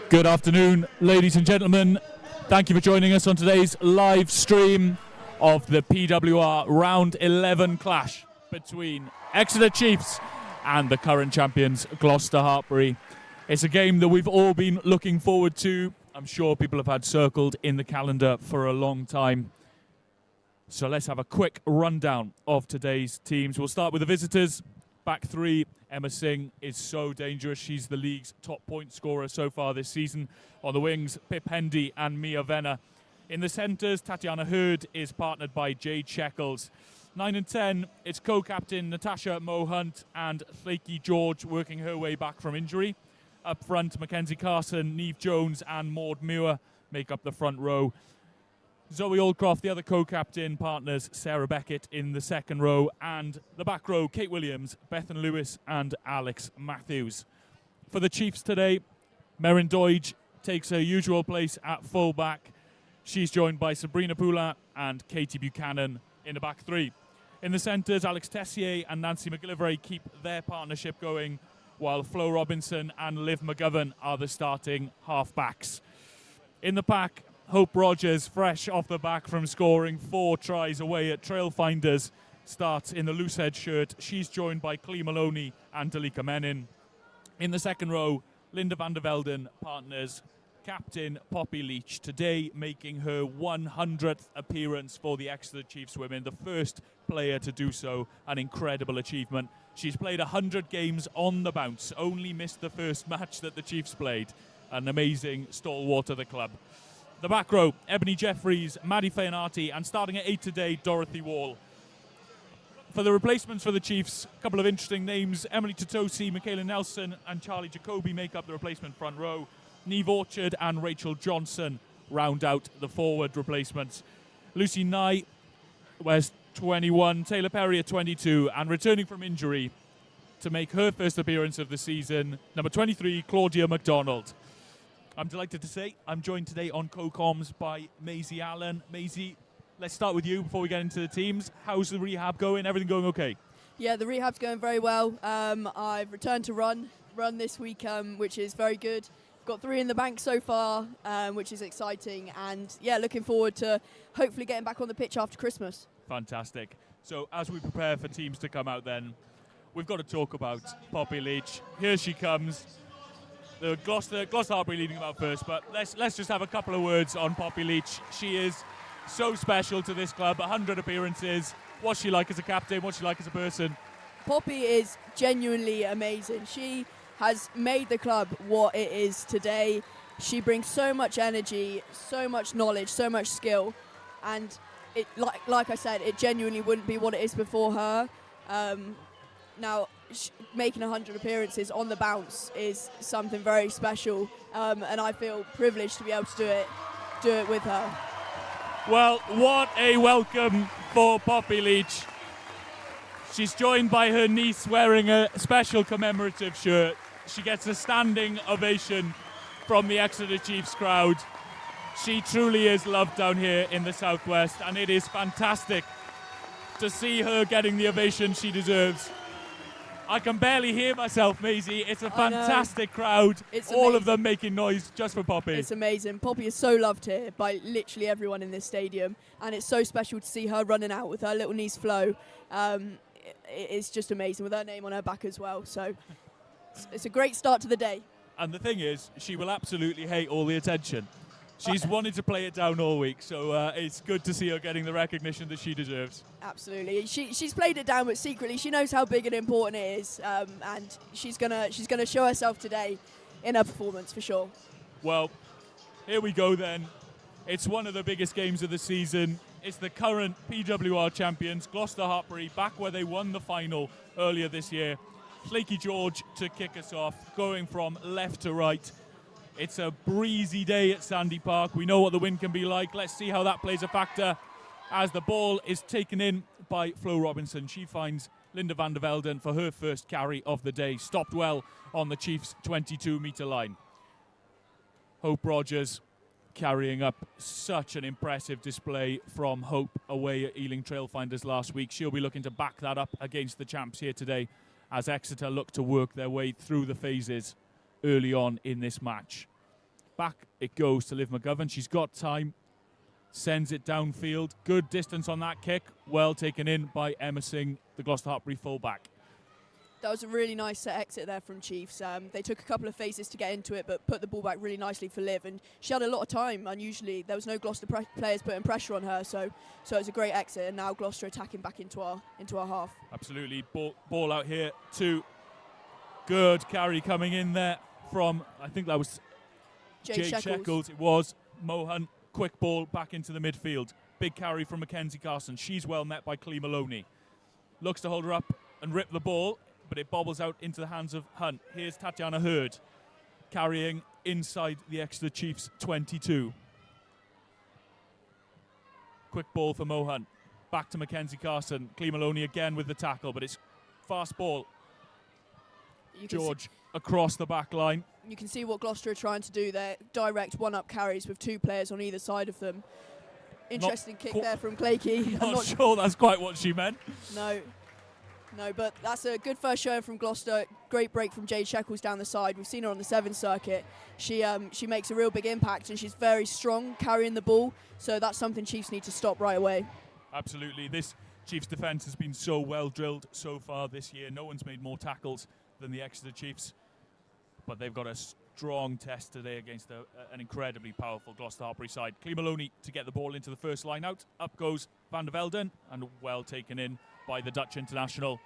Good afternoon, ladies and gentlemen. Thank you for joining us on today's live stream of the PWR Round 11 clash between Exeter Chiefs and the current champions Gloucester-Hartpury. It's a game that we've all been looking forward to. I'm sure people have had circled in the calendar for a long time. So let's have a quick rundown of today's teams. We'll start with the visitors. Back three, Emma Singh is so dangerous. She's the league's top point scorer so far this season. On the wings, Pip Hendy and Mia Venner. In the centres, Tatiana Hurd is partnered by Jade Shekels. 9 and 10, it's co-captain Natasha Mohunt and Flaky George working her way back from injury. Up front, Mackenzie Carson, Neve Jones and Maud Muir make up the front row. Zoe Aldcroft, the other co-captain, partners Sarah Beckett in the second row, and the back row, Kate Williams, Bethan Lewis and Alex Matthews. For the Chiefs today, Meryn Doidge takes her usual place at full-back. She's joined by Sabrina Poulin and Katie Buchanan in the back three. In the centres, Alex Tessier and Nancy McGillivray keep their partnership going, while Flo Robinson and Liv McGovern are the starting half-backs. In the pack, Hope Rogers, fresh off the back from scoring 4 tries away at Trailfinders, starts in the loosehead shirt. She's joined by Clee Maloney and Dalika Menin. In the second row, Linda van der Velden partners captain Poppy Leech, today making her 100th appearance for the Exeter Chiefs Women, the first player to do so, an incredible achievement. She's played 100 games on the bounce, only missed the first match that the Chiefs played. An amazing stalwart of the club. The back row, Ebony Jeffries, Maddie Fayanati, and starting at 8 today, Dorothy Wall. For the replacements for the Chiefs, a couple of interesting names. Emily Totosi, Michaela Nelson, and Charlie Jacobi make up the replacement front row. Neve Orchard and Rachel Johnson round out the forward replacements. Lucy Nye wears 21, Taylor Perry at 22, and returning from injury to make her first appearance of the season, number 23, Claudia McDonald. I'm delighted to say I'm joined today on co-coms by Maisie Allen. Maisie, let's start with you before we get into the teams. How's the rehab going? Everything going okay? Yeah, the rehab's going very well. I've returned to run this week, which is very good. Got 3 in the bank so far, which is exciting. And yeah, looking forward to hopefully getting back on the pitch after Christmas. Fantastic. So as we prepare for teams to come out then, we've got to talk about Poppy Leech. Here she comes. The Gloucester-Hartpury leading them out first, but let's just have a couple of words on Poppy Leech. She is so special to this club, 100 appearances. What's she like as a captain? What's she like as a person? Poppy is genuinely amazing. She has made the club what it is today. She brings so much energy, so much knowledge, so much skill, and it, like I said, it genuinely wouldn't be what it is before her. Now, making 100 appearances on the bounce is something very special, and I feel privileged to be able to do it with her. Well, what a welcome for Poppy Leech. She's joined by her niece wearing a special commemorative shirt. She gets a standing ovation from the Exeter Chiefs crowd. She truly is loved down here in the Southwest, and it is fantastic to see her getting the ovation she deserves. I can barely hear myself, Maisie. It's a fantastic crowd. It's all amazing. Of them making noise just for Poppy. It's amazing. Poppy is so loved here by literally everyone in this stadium, and it's so special to see her running out with her little niece Flo. It's just amazing with her name on her back as well. So it's a great start to the day. And the thing is, she will absolutely hate all the attention. She's wanted to play it down all week, so it's good to see her getting the recognition that she deserves. Absolutely, she's played it down, but secretly she knows how big and important it is, and she's gonna show herself today in her performance for sure. Well, here we go then. It's one of the biggest games of the season. It's the current PWR champions, Gloucester-Hartpury, back where they won the final earlier this year. Flaky George to kick us off, going from left to right. It's a breezy day at Sandy Park. We know what the wind can be like. Let's see how that plays a factor as the ball is taken in by Flo Robinson. She finds Linda van der Velden for her first carry of the day. Stopped well on the Chiefs' 22-metre line. Hope Rogers carrying up such an impressive display from Hope away at Ealing Trailfinders last week. She'll be looking to back that up against the champs here today as Exeter look to work their way through the phases early on in this match. Back it goes to Liv McGovern. She's got time. Sends it downfield. Good distance on that kick. Well taken in by Emma Singh, the Gloucester-Hartpury fullback. That was a really nice exit there from Chiefs. They took a couple of phases to get into it, but put the ball back really nicely for Liv. And she had a lot of time. Unusually, there was no Gloucester players putting pressure on her, so it was a great exit. And now Gloucester attacking back into our half. Absolutely. Ball out here to good carry coming in there from, I think that was Jade Shekels. It was Mohan. Quick ball back into the midfield. Big carry from Mackenzie Carson. She's well met by Clee Maloney. Looks to hold her up and rip the ball, but it bobbles out into the hands of Hunt. Here's Tatiana Hurd carrying inside the Exeter Chiefs 22. Quick ball for Mohan. Back to Mackenzie Carson. Clee Maloney again with the tackle, but it's fast ball. George across the back line. You can see what Gloucester are trying to do there. Direct one-up carries with two players on either side of them. Interesting kick there from Clakey. Not sure that's quite what she meant. No, but that's a good first show from Gloucester. Great break from Jade Shekels down the side. We've seen her on the 7 circuit. She makes a real big impact, and she's very strong carrying the ball. So that's something Chiefs need to stop right away. Absolutely. This Chiefs defence has been so well drilled so far this year. No one's made more tackles than the Exeter Chiefs. But they've got a strong test today against an incredibly powerful Gloucester-Hartpury side. Clee Maloney to get the ball into the first line out. Up goes Van der Velden, and well taken in by the Dutch international.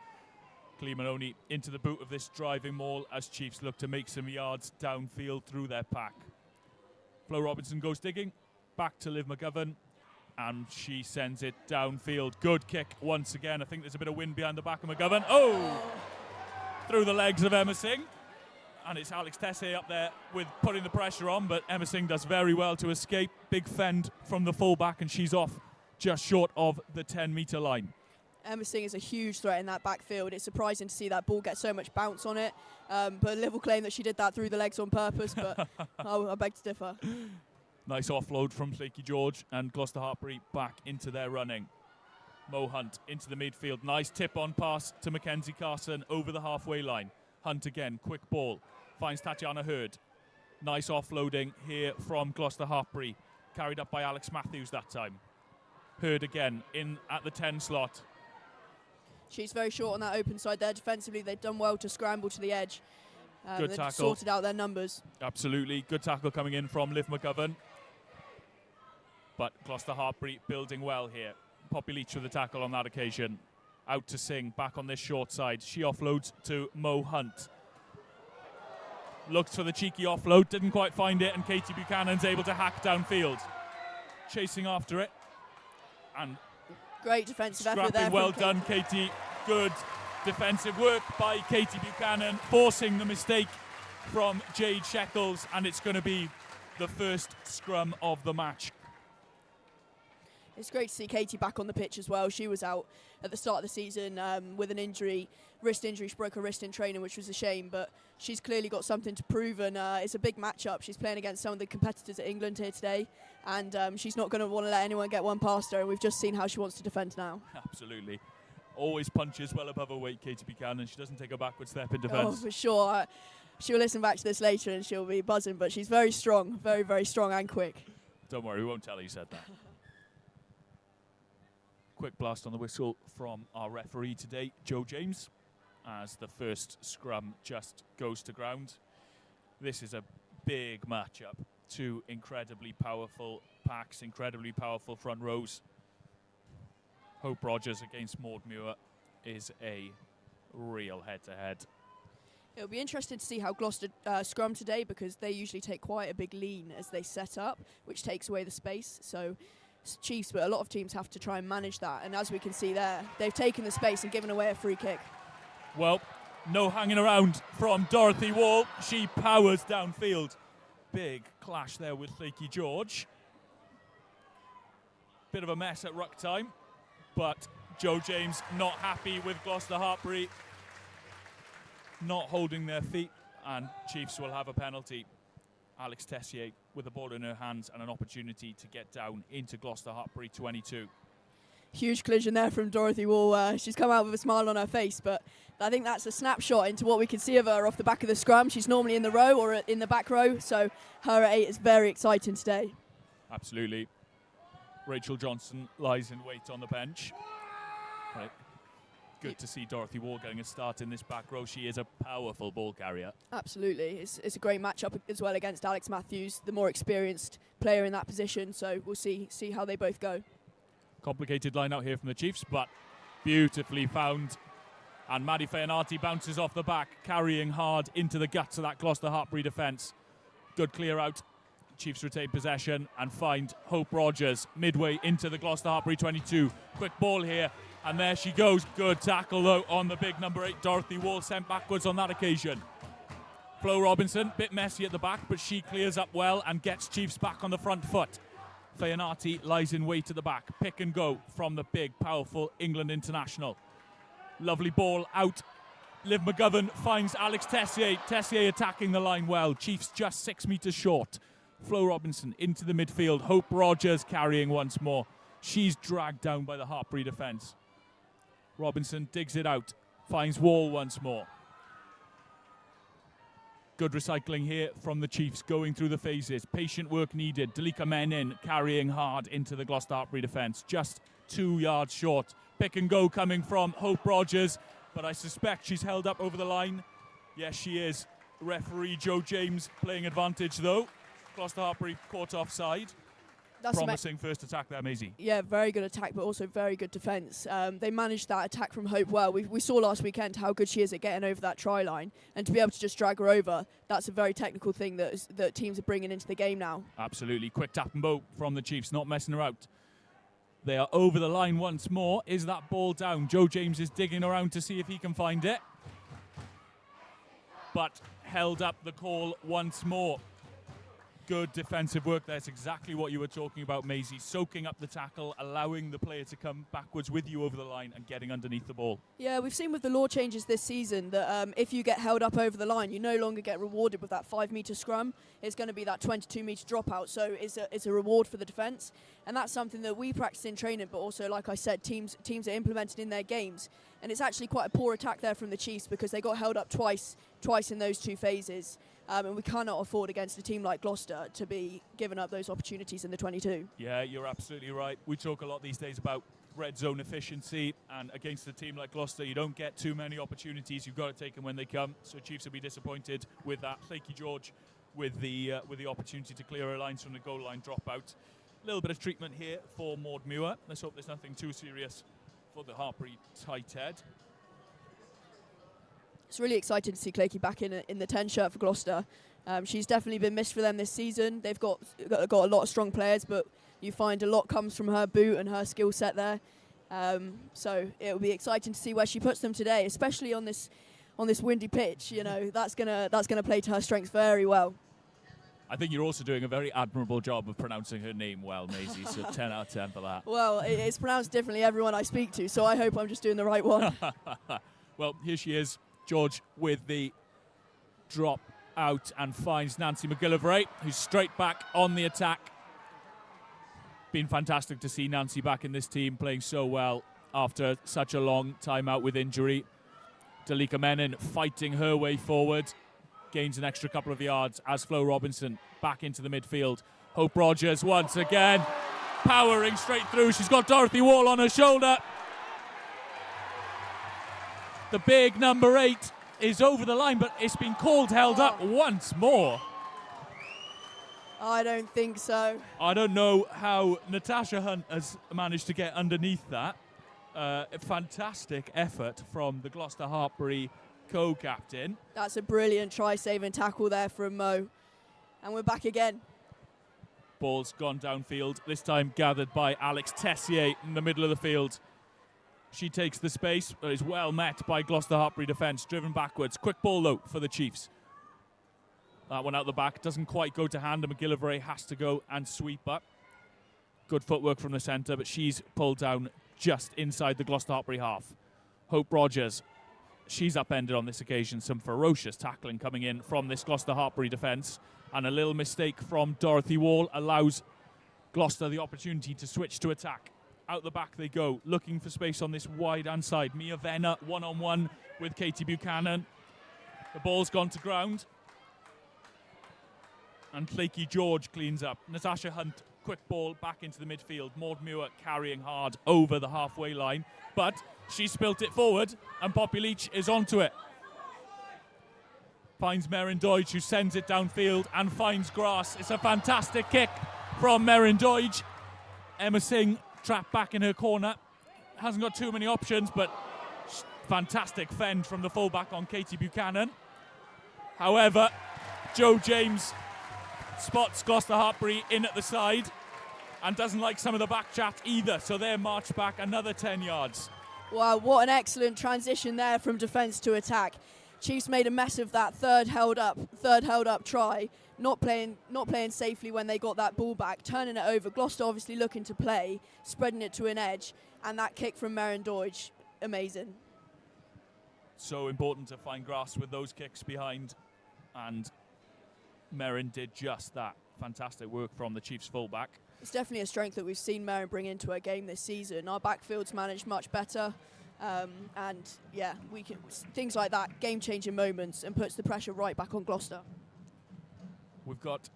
Clee Maloney into the boot of this driving maul as Chiefs look to make some yards downfield through their pack. Flo Robinson goes digging. Back to Liv McGovern, and she sends it downfield. Good kick once again. I think there's a bit of wind behind the back of McGovern. Oh! Through the legs of Emma Singh. And it's Alex Tessier up there with putting the pressure on, but Emma Singh does very well to escape. Big fend from the fullback, and she's off just short of the 10-metre line. Emma Singh is a huge threat in that backfield. It's surprising to see that ball get so much bounce on it. But Liv will claim that she did that through the legs on purpose, but I beg to differ. Nice offload from Lakey George, and Gloucester-Hartpury back into their running. Mo Hunt into the midfield. Nice tip-on pass to Mackenzie Carson over the halfway line. Hunt again, quick ball, finds Tatiana Hurd. Nice offloading here from Gloucester-Hartpury, carried up by Alex Matthews that time. Hurd again in at the 10 slot. She's very short on that open side there. Defensively, they've done well to scramble to the edge. Good tackle. Sorted out their numbers. Absolutely, good tackle coming in from Liv McGovern. But Gloucester-Hartpury building well here. Poppy Leech with the tackle on that occasion. Out to Singh, back on this short side. She offloads to Mo Hunt. Looks for the cheeky offload, didn't quite find it, and Katie Buchanan's able to hack downfield. Chasing after it. And great defensive effort there. Well done, Katie. Good defensive work by Katie Buchanan, forcing the mistake from Jade Shekels, and it's going to be the first scrum of the match. It's great to see Katie back on the pitch as well. She was out at the start of the season with an injury, wrist injury. She broke her wrist in training, which was a shame, but she's clearly got something to prove, and it's a big matchup. She's playing against some of the competitors at England here today, and she's not going to want to let anyone get one past her, and we've just seen how she wants to defend now. Absolutely. Always punches well above her weight, Katie Buchanan. She doesn't take a backward step in defence. Oh, for sure. She'll listen back to this later and she'll be buzzing, but she's very strong, very, very strong and quick. Don't worry, we won't tell her you said that. Quick blast on the whistle from our referee today, Joe James, as the first scrum just goes to ground. This is a big matchup. Two incredibly powerful packs, incredibly powerful front rows. Hope Rogers against Maud Muir is a real head-to-head. It'll be interesting to see how Gloucester scrum today, because they usually take quite a big lean as they set up, which takes away the space. So Chiefs, but a lot of teams have to try and manage that. And as we can see there, they've taken the space and given away a free kick. Well, no hanging around from Dorothy Wall. She powers downfield. Big clash there with Lakey George. Bit of a mess at ruck time, but Joe James not happy with Gloucester-Hartpury not holding their feet, and Chiefs will have a penalty. Alex Tessier with the ball in her hands and an opportunity to get down into Gloucester-Hartpury 22. Huge collision there from Dorothy Wall. She's come out with a smile on her face, but I think that's a snapshot into what we can see of her off the back of the scrum. She's normally in the row or in the back row, so her at 8 is very exciting today. Absolutely. Rachel Johnson lies in wait on the bench. Right. Good to see Dorothy Wall getting a start in this back row. She is a powerful ball carrier. Absolutely. It's a great matchup as well against Alex Matthews, the more experienced player in that position, so we'll see how they both go. Complicated line out here from the Chiefs, but beautifully found. And Maddie Feanati bounces off the back, carrying hard into the guts of that Gloucester-Hartpury defence. Good clear out. Chiefs retain possession and find Hope Rogers midway into the Gloucester-Hartpury 22. Quick ball here, and there she goes. Good tackle, though, on the big number 8. Dorothy Wall sent backwards on that occasion. Flo Robinson, bit messy at the back, but she clears up well and gets Chiefs back on the front foot. Feanati lies in wait at the back. Pick and go from the big, powerful England international. Lovely ball out. Liv McGovern finds Alex Tessier. Tessier attacking the line well. Chiefs just 6 metres short. Flo Robinson into the midfield. Hope Rogers carrying once more. She's dragged down by the Hartpury defence. Robinson digs it out. Finds Wall once more. Good recycling here from the Chiefs, going through the phases. Patient work needed. Dalika Menin carrying hard into the Gloucester-Hartpury defence. Just 2 yards short. Pick and go coming from Hope Rogers, but I suspect she's held up over the line. Yes, she is. Referee Joe James playing advantage, though. Gloucester-Hartpury caught offside. That's promising first attack there, Maisie. Yeah, very good attack, but also very good defence. They managed that attack from Hope well. We saw last weekend how good she is at getting over that try line, and to be able to just drag her over, that's a very technical thing that teams are bringing into the game now. Absolutely. Quick tap and bow from the Chiefs, not messing her out. They are over the line once more. Is that ball down? Joe James is digging around to see if he can find it. But held up the call once more. Good defensive work. That's exactly what you were talking about, Maisie. Soaking up the tackle, allowing the player to come backwards with you over the line and getting underneath the ball. Yeah, we've seen with the law changes this season that if you get held up over the line, you no longer get rewarded with that 5 metre scrum. It's going to be that 22 metre dropout, so it's a reward for the defence. And that's something that we practice in training, but also, like I said, teams are implemented in their games. And it's actually quite a poor attack there from the Chiefs because they got held up twice in those 2 phases. And we cannot afford against a team like Gloucester to be giving up those opportunities in the 22. Yeah, you're absolutely right. We talk a lot these days about red zone efficiency, and against a team like Gloucester, you don't get too many opportunities. You've got to take them when they come. So Chiefs will be disappointed with that. Thank George with the opportunity to clear her lines from the goal line dropout. A little bit of treatment here for Maud Muir. Let's hope there's nothing too serious for the Hartpury tight head. It's really exciting to see Clakey back in the 10 shirt for Gloucester. She's definitely been missed for them this season. They've got a lot of strong players, but you find a lot comes from her boot and her skill set there. So it'll be exciting to see where she puts them today, especially on this windy pitch. You know, that's gonna play to her strengths very well. I think you're also doing a very admirable job of pronouncing her name well, Maisie, so 10 out of 10 for that. Well, it's pronounced differently everyone I speak to, so I hope I'm just doing the right one. Well, here she is. George with the drop out and finds Nancy McGillivray, who's straight back on the attack. Been fantastic to see Nancy back in this team, playing so well after such a long time out with injury. Dalika Menin fighting her way forward, gains an extra couple of yards as Flo Robinson back into the midfield. Hope Rogers once again powering straight through. She's got Dorothy Wall on her shoulder. The big number 8 is over the line, but it's been held up once more. I don't think so. I don't know how Natasha Hunt has managed to get underneath that. A fantastic effort from the Gloucester-Hartpury co-captain. That's a brilliant try-saving tackle there from Mo. And we're back again. Ball's gone downfield, this time gathered by Alex Tessier in the middle of the field. She takes the space, but is well met by Gloucester-Hartpury defence, driven backwards. Quick ball, though, for the Chiefs. That one out the back doesn't quite go to hand, and McGillivray has to go and sweep up. Good footwork from the centre, but she's pulled down just inside the Gloucester-Hartpury half. Hope Rogers, she's upended on this occasion. Some ferocious tackling coming in from this Gloucester-Hartpury defence, and a little mistake from Dorothy Wall allows Gloucester the opportunity to switch to attack. out the back they go, looking for space on this wide-hand side. Mia Venner one-on-one with Katie Buchanan. The ball's gone to ground. And Flaky George cleans up. Natasha Hunt, quick ball back into the midfield. Maud Muir carrying hard over the halfway line. But she spilt it forward, and Poppy Leach is onto it. Finds Meryn Doidge, who sends it downfield and finds grass. It's a fantastic kick from Meryn Doidge. Emma Singh trapped back in her corner. Hasn't got too many options, but fantastic fend from the fullback on Katie Buchanan. However, Jo James spots Gloucester-Hartpury in at the side and doesn't like some of the back chat either, so they're marched back another 10 yards. Wow, what an excellent transition there from defence to attack. Chiefs made a mess of that third held up try, not playing safely when they got that ball back, turning it over. Gloucester obviously looking to play, spreading it to an edge, and that kick from Meryn Doidge, amazing. So important to find grass with those kicks behind, and Meryn did just that. Fantastic work from the Chiefs fullback. It's definitely a strength that we've seen Meryn bring into her game this season. Our backfield's managed much better. And yeah, we can things like that, game-changing moments, and puts the pressure right back on Gloucester. We've got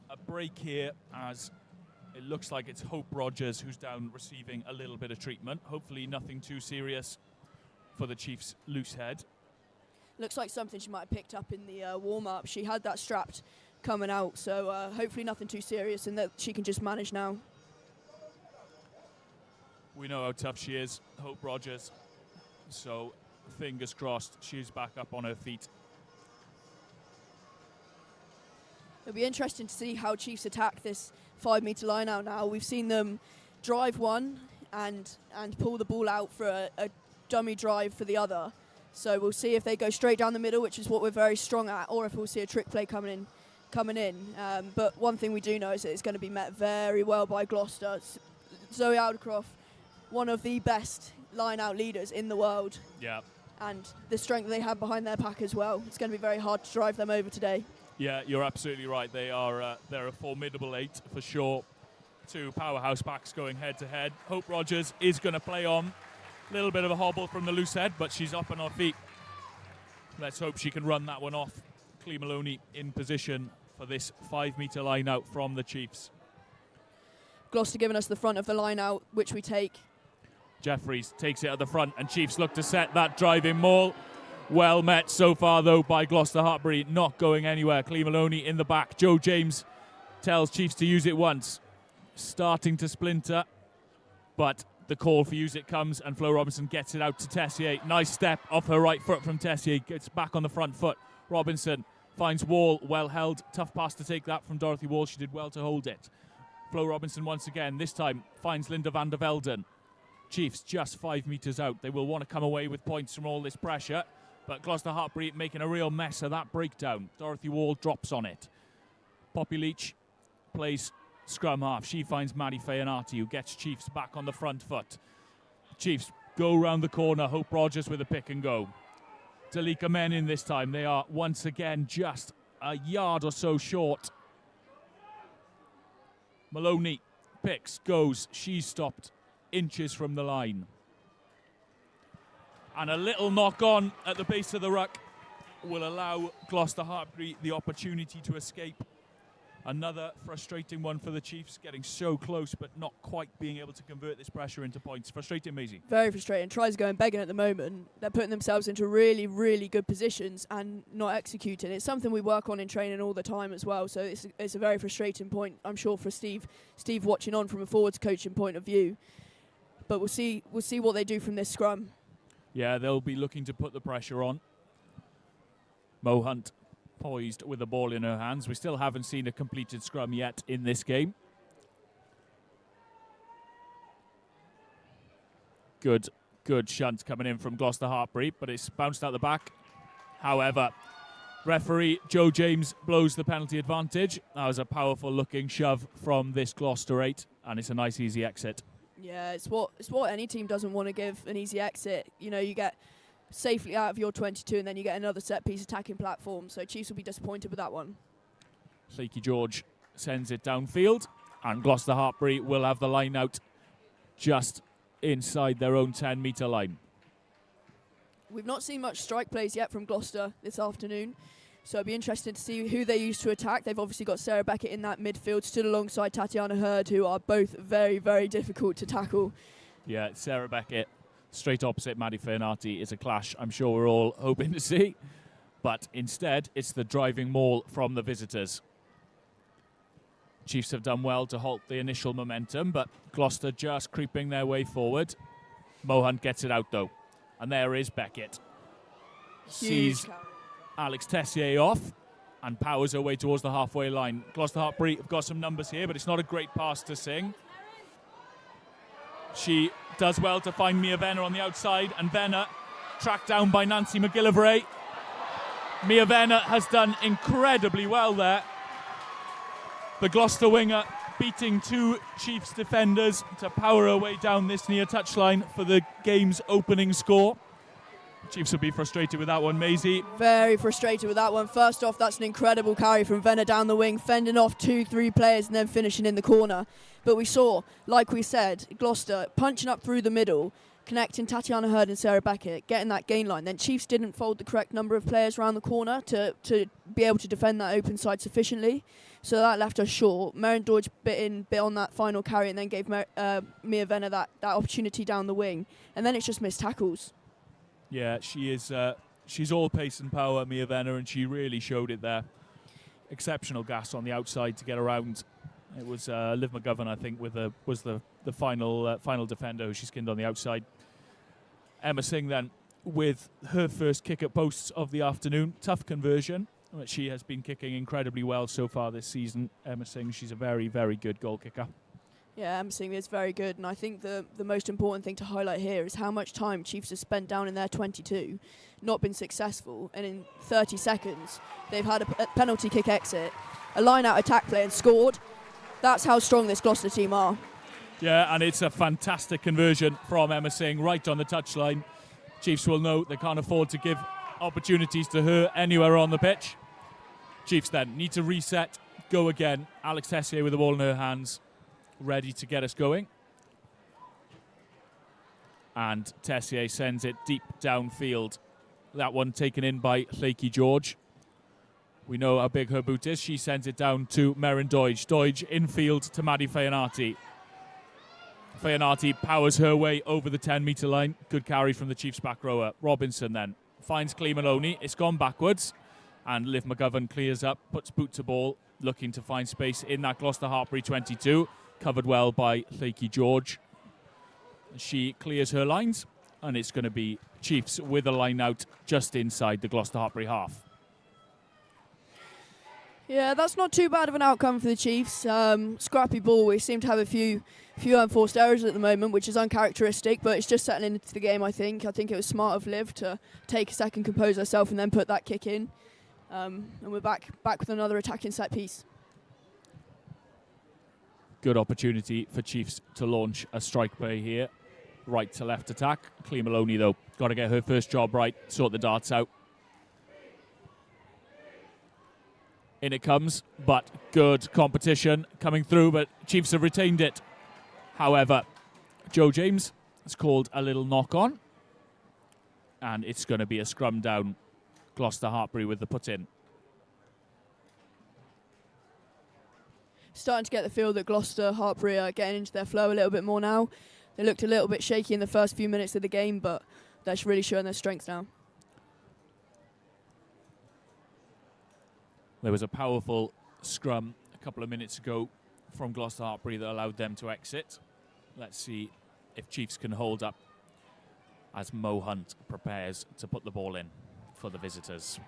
a break here as it looks like it's Hope Rogers who's down receiving a little bit of treatment. Hopefully nothing too serious for the Chiefs' loose head. Looks like something she might have picked up in the warm-up. She had that strapped coming out, so hopefully nothing too serious and that she can just manage now. We know how tough she is, Hope Rogers. So, fingers crossed, she's back up on her feet. It'll be interesting to see how Chiefs attack this 5-metre line out now. We've seen them drive one and pull the ball out for a dummy drive for the other. So we'll see if they go straight down the middle, which is what we're very strong at, or if we'll see a trick play coming in. But one thing we do know is that it's going to be met very well by Gloucester. Zoe Aldecroft, one of the best line-out leaders in the world. Yeah. And the strength they have behind their pack as well. It's going to be very hard to drive them over today. Yeah, you're absolutely right. They're a formidable 8 for sure. Two powerhouse backs going head-to-head. Hope Rogers is going to play on. A little bit of a hobble from the loose head, but she's up on her feet. Let's hope she can run that one off. Clee Maloney in position for this 5-metre line out from the Chiefs. Gloucester giving us the front of the line out, which we take. Jeffries takes it at the front, and Chiefs look to set that driving maul. Well met so far, though, by Gloucester-Hartpury, not going anywhere. Clee Maloney in the back. Jo James tells Chiefs to use it once. Starting to splinter, but the call for use it comes, and Flo Robinson gets it out to Tessier. Nice step off her right foot from Tessier. Gets back on the front foot. Robinson finds Wall, well held. Tough pass to take that from Dorothy Wall. She did well to hold it. Flo Robinson once again, this time finds Linda van der Velden. Chiefs just 5 metres out. They will want to come away with points from all this pressure, but Gloucester-Hartpury making a real mess of that breakdown. Dorothy Wall drops on it. Poppy Leach plays scrum half. She finds Maddie Fayanati, who gets Chiefs back on the front foot. Chiefs go round the corner. Hope Rogers with a pick and go. Dalika Menin this time. They are once again just a yard or so short. Maloney picks, goes. She's stopped inches from the line. And a little knock on at the base of the ruck will allow Gloucester-Hartpury the opportunity to escape. Another frustrating one for the Chiefs, getting so close but not quite being able to convert this pressure into points. Frustrating, Maisie. Very frustrating. Tries going begging at the moment. They're putting themselves into really, really good positions and not executing. It's something we work on in training all the time as well. So it's a very frustrating point, I'm sure, for Steve watching on from a forwards coaching point of view. But we'll see what they do from this scrum. Yeah, they'll be looking to put the pressure on. Mo Hunt poised with the ball in her hands. We still haven't seen a completed scrum yet in this game. Good shunt coming in from Gloucester-Hartpury, but it's bounced out the back. However, referee Jo James blows the penalty advantage. That was a powerful looking shove from this Gloucester 8, and it's a nice easy exit. Yeah, it's what any team doesn't want to give an easy exit. You know, you get safely out of your 22 and then you get another set piece attacking platform. So Chiefs will be disappointed with that one. Flaky George sends it downfield, and Gloucester-Hartpury will have the line out just inside their own 10-metre line. We've not seen much strike plays yet from Gloucester this afternoon, so it'll be interesting to see who they use to attack. They've obviously got Sarah Beckett in that midfield, stood alongside Tatiana Hurd, who are both very, very difficult to tackle. Yeah, Sarah Beckett, straight opposite Maddie Fernati, is a clash I'm sure we're all hoping to see. But instead, it's the driving maul from the visitors. Chiefs have done well to halt the initial momentum, but Gloucester just creeping their way forward. Mohunt gets it out, though. And there is Beckett. Sees Alex Tessier off and powers her way towards the halfway line. Gloucester-Hartpury have got some numbers here, but it's not a great pass to Singh. She does well to find Mia Venner on the outside, and Venner tracked down by Nancy McGillivray. Mia Venner has done incredibly well there. The Gloucester winger beating two Chiefs defenders to power her way down this near touchline for the game's opening score. Chiefs will be frustrated with that one, Maisie. Very frustrated with that one. First off, that's an incredible carry from Venner down the wing, fending off 2-3 players and then finishing in the corner. But we saw, like we said, Gloucester punching up through the middle, connecting Tatiana Hurd and Sarah Beckett, getting that gain line. Then Chiefs didn't fold the correct number of players around the corner to be able to defend that open side sufficiently. So that left us short. Meryn Dodge bit on that final carry and then gave Mia Venner that opportunity down the wing. And then it's just missed tackles. Yeah, she is. She's all pace and power, Mia Venner, and she really showed it there. Exceptional gas on the outside to get around. It was Liv McGovern, I think, was the final defender who she skinned on the outside. Emma Singh then with her first kick at posts of the afternoon. Tough conversion. She has been kicking incredibly well so far this season. Emma Singh, she's a very, very good goal kicker. Yeah, Emma Singh is very good, and I think the most important thing to highlight here is how much time Chiefs have spent down in their 22, not been successful, and in 30 seconds they've had a penalty kick exit, a line-out attack play and scored. That's how strong this Gloucester team are. Yeah, and it's a fantastic conversion from Emma Singh right on the touchline. Chiefs will know they can't afford to give opportunities to her anywhere on the pitch. Chiefs then need to reset, go again. Alex Tessier with the ball in her hands, ready to get us going. And Tessier sends it deep downfield. That one taken in by Llaki George. We know how big her boot is. She sends it down to Meryn Dodge. Dodge infield to Maddie Fernati. Fernati powers her way over the 10-metre line. Good carry from the Chiefs back rower. Robinson then finds Clee Maloney. It's gone backwards. And Liv McGovern clears up, puts boot to ball, looking to find space in that Gloucester-Hartpury 22. Covered well by Llaki George. She clears her lines, and it's going to be Chiefs with a line out just inside the Gloucester-Hartpury half. Yeah, that's not too bad of an outcome for the Chiefs. Scrappy ball. We seem to have a few unforced errors at the moment, which is uncharacteristic, but it's just settling into the game, I think. I think it was smart of Liv to take a second, compose herself, and then put that kick in. And we're back with another attacking set piece. Good opportunity for Chiefs to launch a strike play here. Right to left attack. Clee Maloney, though, got to get her first job right, sort the darts out. In it comes, but good competition coming through, but Chiefs have retained it. However, Joe James has called a little knock-on, and it's going to be a scrum down. Gloucester-Hartpury with the put-in. Starting to get the feel that Gloucester-Hartpury are getting into their flow a little bit more now. They looked a little bit shaky in the first few minutes of the game, but they're really showing their strength now. There was a powerful scrum a couple of minutes ago from Gloucester-Hartpury that allowed them to exit. Let's see if Chiefs can hold up as Mohunt prepares to put the ball in for the visitors.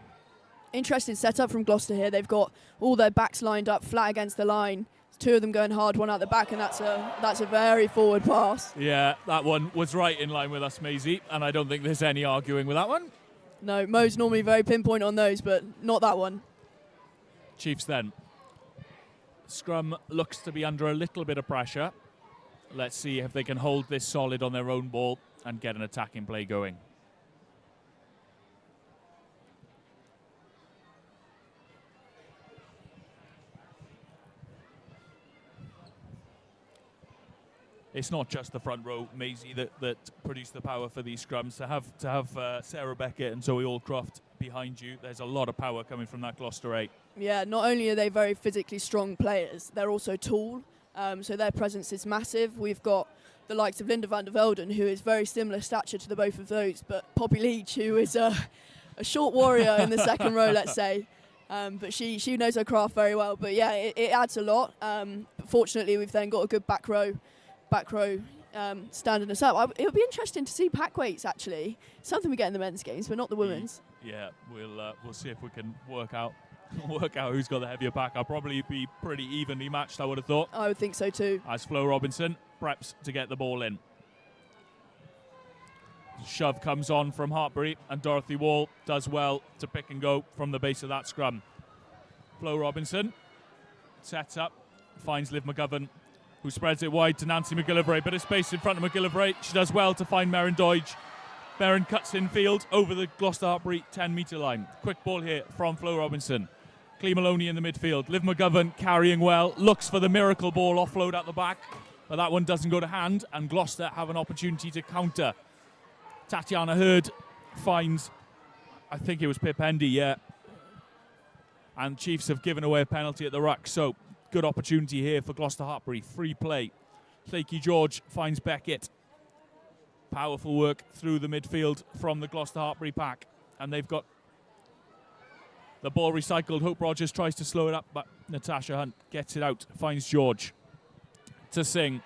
Interesting setup from Gloucester here. They've got all their backs lined up flat against the line. Two of them going hard, one out the back, and that's a very forward pass. Yeah, that one was right in line with us, Maisie, and I don't think there's any arguing with that one. No, Mo's normally very pinpoint on those, but not that one. Chiefs then. Scrum looks to be under a little bit of pressure. Let's see if they can hold this solid on their own ball and get an attacking play going. it's not just the front row, Maisie, that produce the power for these scrums. To have Sarah Beckett and Zoe Aldcroft behind you, there's a lot of power coming from that Gloucester 8. Yeah, not only are they very physically strong players, they're also tall, so their presence is massive. We've got the likes of Linda van der Velden, who is very similar stature to the both of those, but Poppy Leech, who is a short warrior in the second row, let's say. But she knows her craft very well. But yeah, it adds a lot. But fortunately, we've then got a good back row standing us up. It would be interesting to see pack weights, actually. Something we get in the men's games, but not the women's. Yeah, we'll see if we can work out who's got the heavier pack. I'll probably be pretty evenly matched, I would have thought. I would think so too. As Flo Robinson preps to get the ball in. Shove comes on from Hartpury, and Dorothy Wall does well to pick and go from the base of that scrum. Flo Robinson sets up, finds Liv McGovern, who spreads it wide to Nancy McGillivray, bit of space in front of McGillivray. She does well to find Merrin Dodge. Merrin cuts in field over the Gloucester-Hartpury 10-metre line. Quick ball here from Flo Robinson. Clee Maloney in the midfield. Liv McGovern carrying well, looks for the miracle ball offload at the back, but that one doesn't go to hand, and Gloucester have an opportunity to counter. Tatiana Hurd finds, I think it was Pip Hendy, yeah. And Chiefs have given away a penalty at the ruck, so good opportunity here for Gloucester-Hartpury. Free play. Llakey George finds Beckett. Powerful work through the midfield from the Gloucester-Hartpury pack. And they've got the ball recycled. Hope Rogers tries to slow it up, but Natasha Hunt gets it out, finds George to sing.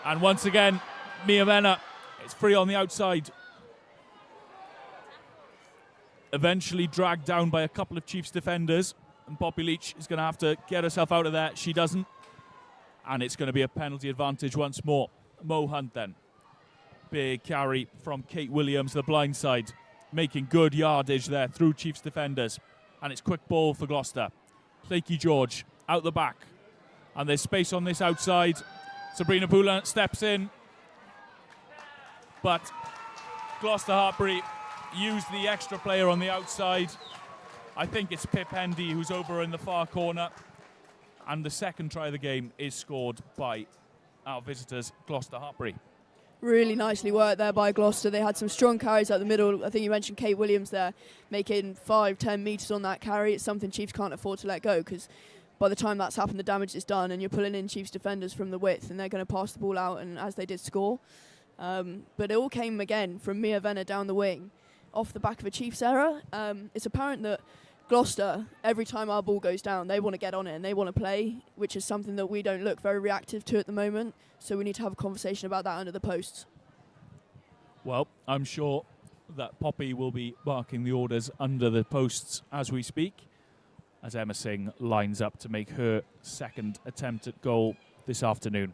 And once again, Mia Mena, it's free on the outside. Eventually dragged down by a couple of Chiefs defenders. And Poppy Leach is going to have to get herself out of there. She doesn't. And it's going to be a penalty advantage once more. Mo Hunt then. Big carry from Kate Williams, the blind side. Making good yardage there through Chiefs defenders. And it's quick ball for Gloucester. Llakey George out the back. And there's space on this outside. Sabrina Poulin steps in. But Gloucester-Hartpury used the extra player on the outside. I think it's Pip Hendy who's over in the far corner. And the second try of the game is scored by our visitors, Gloucester-Hartpury. Really nicely worked there by Gloucester. They had some strong carries out the middle. I think you mentioned Kate Williams there, making 5-10 metres on that carry. It's something Chiefs can't afford to let go, because by the time that's happened, the damage is done, and you're pulling in Chiefs defenders from the width, and they're going to pass the ball out, and as they did, score. But it all came again from Mia Venner down the wing, off the back of a Chiefs error. It's apparent that Gloucester, every time our ball goes down, they want to get on it and they want to play, which is something that we don't look very reactive to at the moment. So we need to have a conversation about that under the posts. Well, I'm sure that Poppy will be barking the orders under the posts as we speak, as Emma Singh lines up to make her second attempt at goal this afternoon.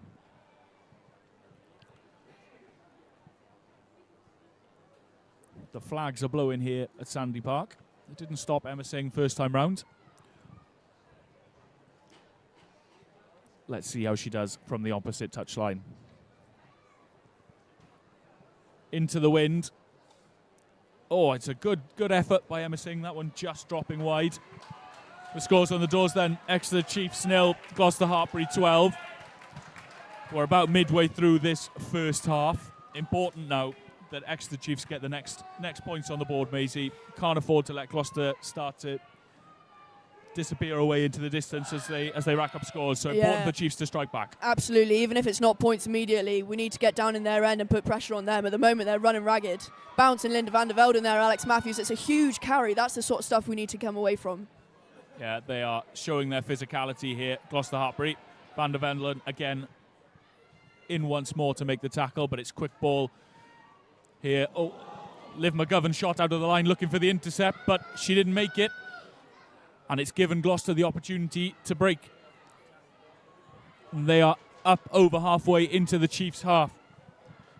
The flags are blowing here at Sandy Park. It didn't stop Emma Singh first time round. Let's see how she does from the opposite touchline. Into the wind. Oh, it's a good effort by Emma Singh. That one just dropping wide. The scores on the doors then. Exeter Chiefs 0, Gloucester-Hartpury 12. We're about midway through this first half. Important now that Exeter Chiefs get the next points on the board, Maisie. Can't afford to let Gloucester start to disappear away into the distance as they rack up scores. So important for Chiefs to strike back. Absolutely. Even if it's not points immediately, we need to get down in their end and put pressure on them. At the moment, they're running ragged. Bouncing Linda van der Velden there, Alex Matthews. It's a huge carry. That's the sort of stuff we need to come away from. Yeah, they are showing their physicality here. Gloucester-Hartpury. Van der Velden again in once more to make the tackle, but it's quick ball here. Oh, Liv McGovern shot out of the line looking for the intercept, but she didn't make it. And it's given Gloucester the opportunity to break. And they are up over halfway into the Chiefs' half.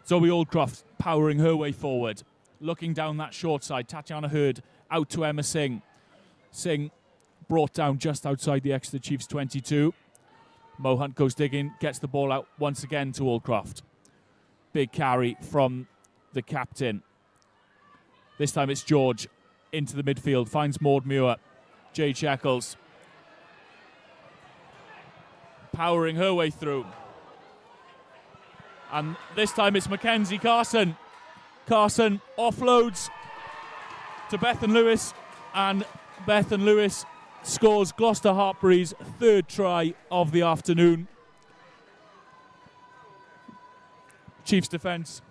Zoe Aldcroft powering her way forward. Looking down that short side. Tatiana Hurd out to Emma Singh. Singh brought down just outside the Exeter Chiefs 22. Mo Hunt goes digging, gets the ball out once again to Aldcroft. Big carry from the captain. This time it's George into the midfield, finds Maud Muir. Jade Sheckles powering her way through. And this time it's Mackenzie Carson. Carson offloads to Bethan Lewis, and Bethan Lewis scores Gloucester-Hartpury's third try of the afternoon. Chiefs defence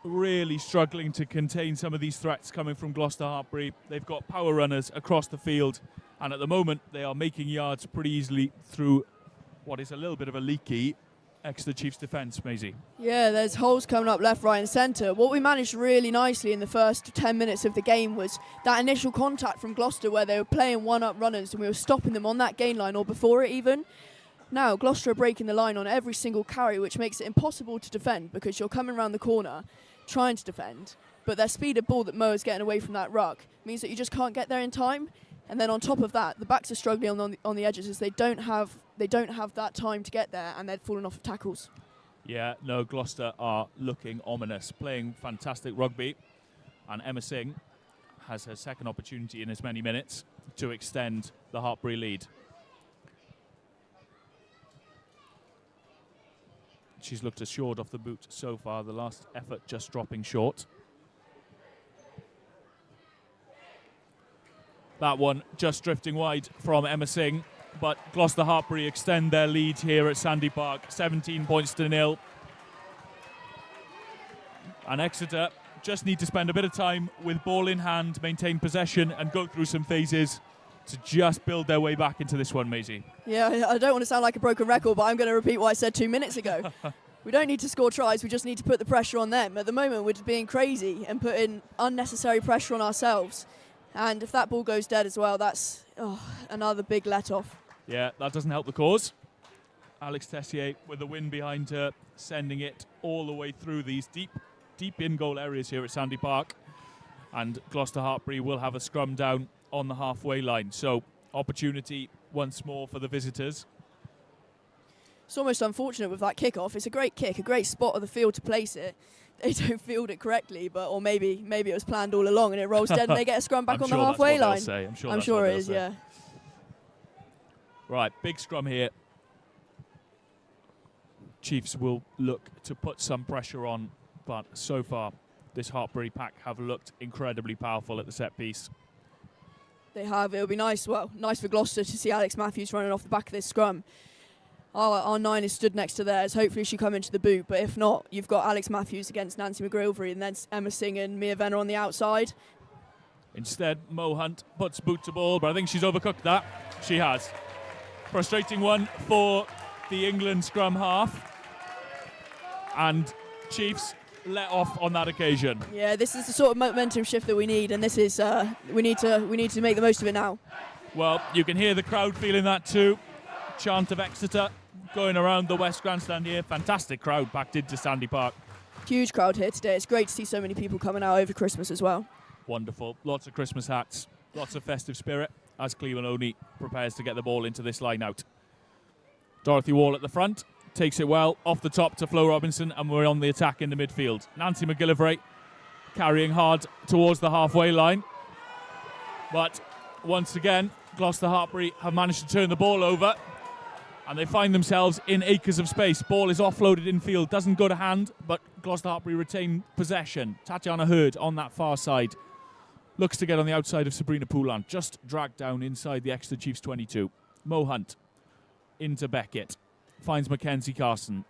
really struggling to contain some of these threats coming from Gloucester-Hartpury. They've got power runners across the field, and at the moment they are making yards pretty easily through what is a little bit of a leaky Exeter Chiefs defence, Maisie. Yeah, there's holes coming up left, right and centre. What we managed really nicely in the first 10 minutes of the game was that initial contact from Gloucester where they were playing one-up runners and we were stopping them on that gain line or before it even. Now, Gloucester are breaking the line on every single carry, which makes it impossible to defend because you're coming around the corner trying to defend, but their speed of ball that Mo is getting away from that ruck means that you just can't get there in time. And then on top of that, the backs are struggling on the edges as they don't have that time to get there, and they're falling off of tackles. Yeah, no, Gloucester are looking ominous, playing fantastic rugby, and Emma Singh has her second opportunity in as many minutes to extend the Hartpury lead. She's looked assured off the boot so far, the last effort just dropping short. That one just drifting wide from Emma Singh, but Gloucester-Hartpury extend their lead here at Sandy Park, 17 points to 0. And Exeter just need to spend a bit of time with ball in hand, maintain possession and go through some phases to just build their way back into this one, Maisie. Yeah, I don't want to sound like a broken record, but I'm going to repeat what I said 2 minutes ago. We don't need to score tries, we just need to put the pressure on them. At the moment, we're just being crazy and putting unnecessary pressure on ourselves. And if that ball goes dead as well, that's another big let-off. Yeah, that doesn't help the cause. Alex Tessier with the wind behind her, sending it all the way through these deep in-goal areas here at Sandy Park. And Gloucester-Hartpury will have a scrum down on the halfway line. So, opportunity once more for the visitors. It's almost unfortunate with that kickoff. It's a great kick, a great spot of the field to place it. They don't field it correctly, or maybe it was planned all along and it rolls dead and they get a scrum back on the halfway line. I'm sure it is, yeah. Right, big scrum here. Chiefs will look to put some pressure on, but so far this Hartpury pack have looked incredibly powerful at the set piece. They have. It'll be nice for Gloucester to see Alex Matthews running off the back of this scrum. Our 9 is stood next to theirs. Hopefully she come into the boot, but if not, you've got Alex Matthews against Nancy McGilvery and then Emma Singh and Mia Venner on the outside. Instead, Mo Hunt puts boot to ball, but I think she's overcooked that. She has. Frustrating one for the England scrum half. And Chiefs let off on that occasion. Yeah, this is the sort of momentum shift that we need, and this is we need to make the most of it now. Well, you can hear the crowd feeling that too. Chant of Exeter going around the West Grandstand here. Fantastic crowd packed into Sandy Park. Huge crowd here today. It's great to see so many people coming out over Christmas as well. Wonderful. Lots of Christmas hats. Lots of festive spirit as Cleveland Only prepares to get the ball into this line out. Dorothy Wall at the front. Takes it well off the top to Flo Robinson, and we're on the attack in the midfield. Nancy McGillivray carrying hard towards the halfway line. But once again, Gloucester-Hartpury have managed to turn the ball over. And they find themselves in acres of space. Ball is offloaded infield, doesn't go to hand, but Gloucester-Hartpury retain possession. Tatiana Hurd on that far side. Looks to get on the outside of Sabrina Poulan. Just dragged down inside the Exeter Chiefs 22. Mo Hunt into Beckett. Finds Mackenzie Carson.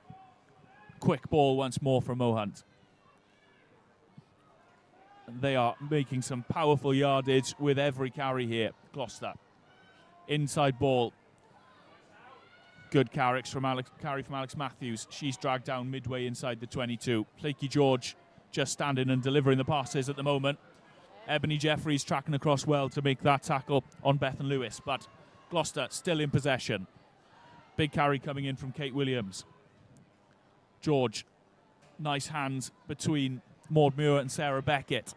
Quick ball once more from Mo Hunt. They are making some powerful yardage with every carry here. Gloucester. Inside ball. Good carry from Alex Matthews. She's dragged down midway inside the 22. Flaky George just standing and delivering the passes at the moment. Ebony Jeffries tracking across well to make that tackle on Bethan Lewis. But Gloucester still in possession. Big carry coming in from Kate Williams. George, nice hands between Maud Muir and Sarah Beckett.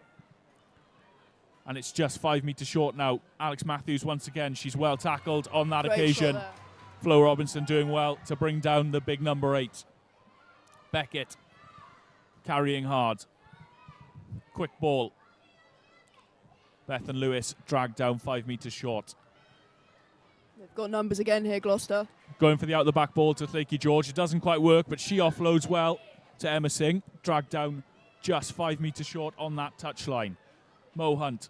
And it's just 5 metres short now. Alex Matthews once again, she's well tackled on that occasion. Flo Robinson doing well to bring down the big number 8. Beckett carrying hard. Quick ball. Bethan Lewis dragged down 5 metres short. They've got numbers again here, Gloucester. Going for the out-the-back ball to Lakey George. It doesn't quite work, but she offloads well to Emma Singh. Dragged down just 5 metres short on that touchline. Mo Hunt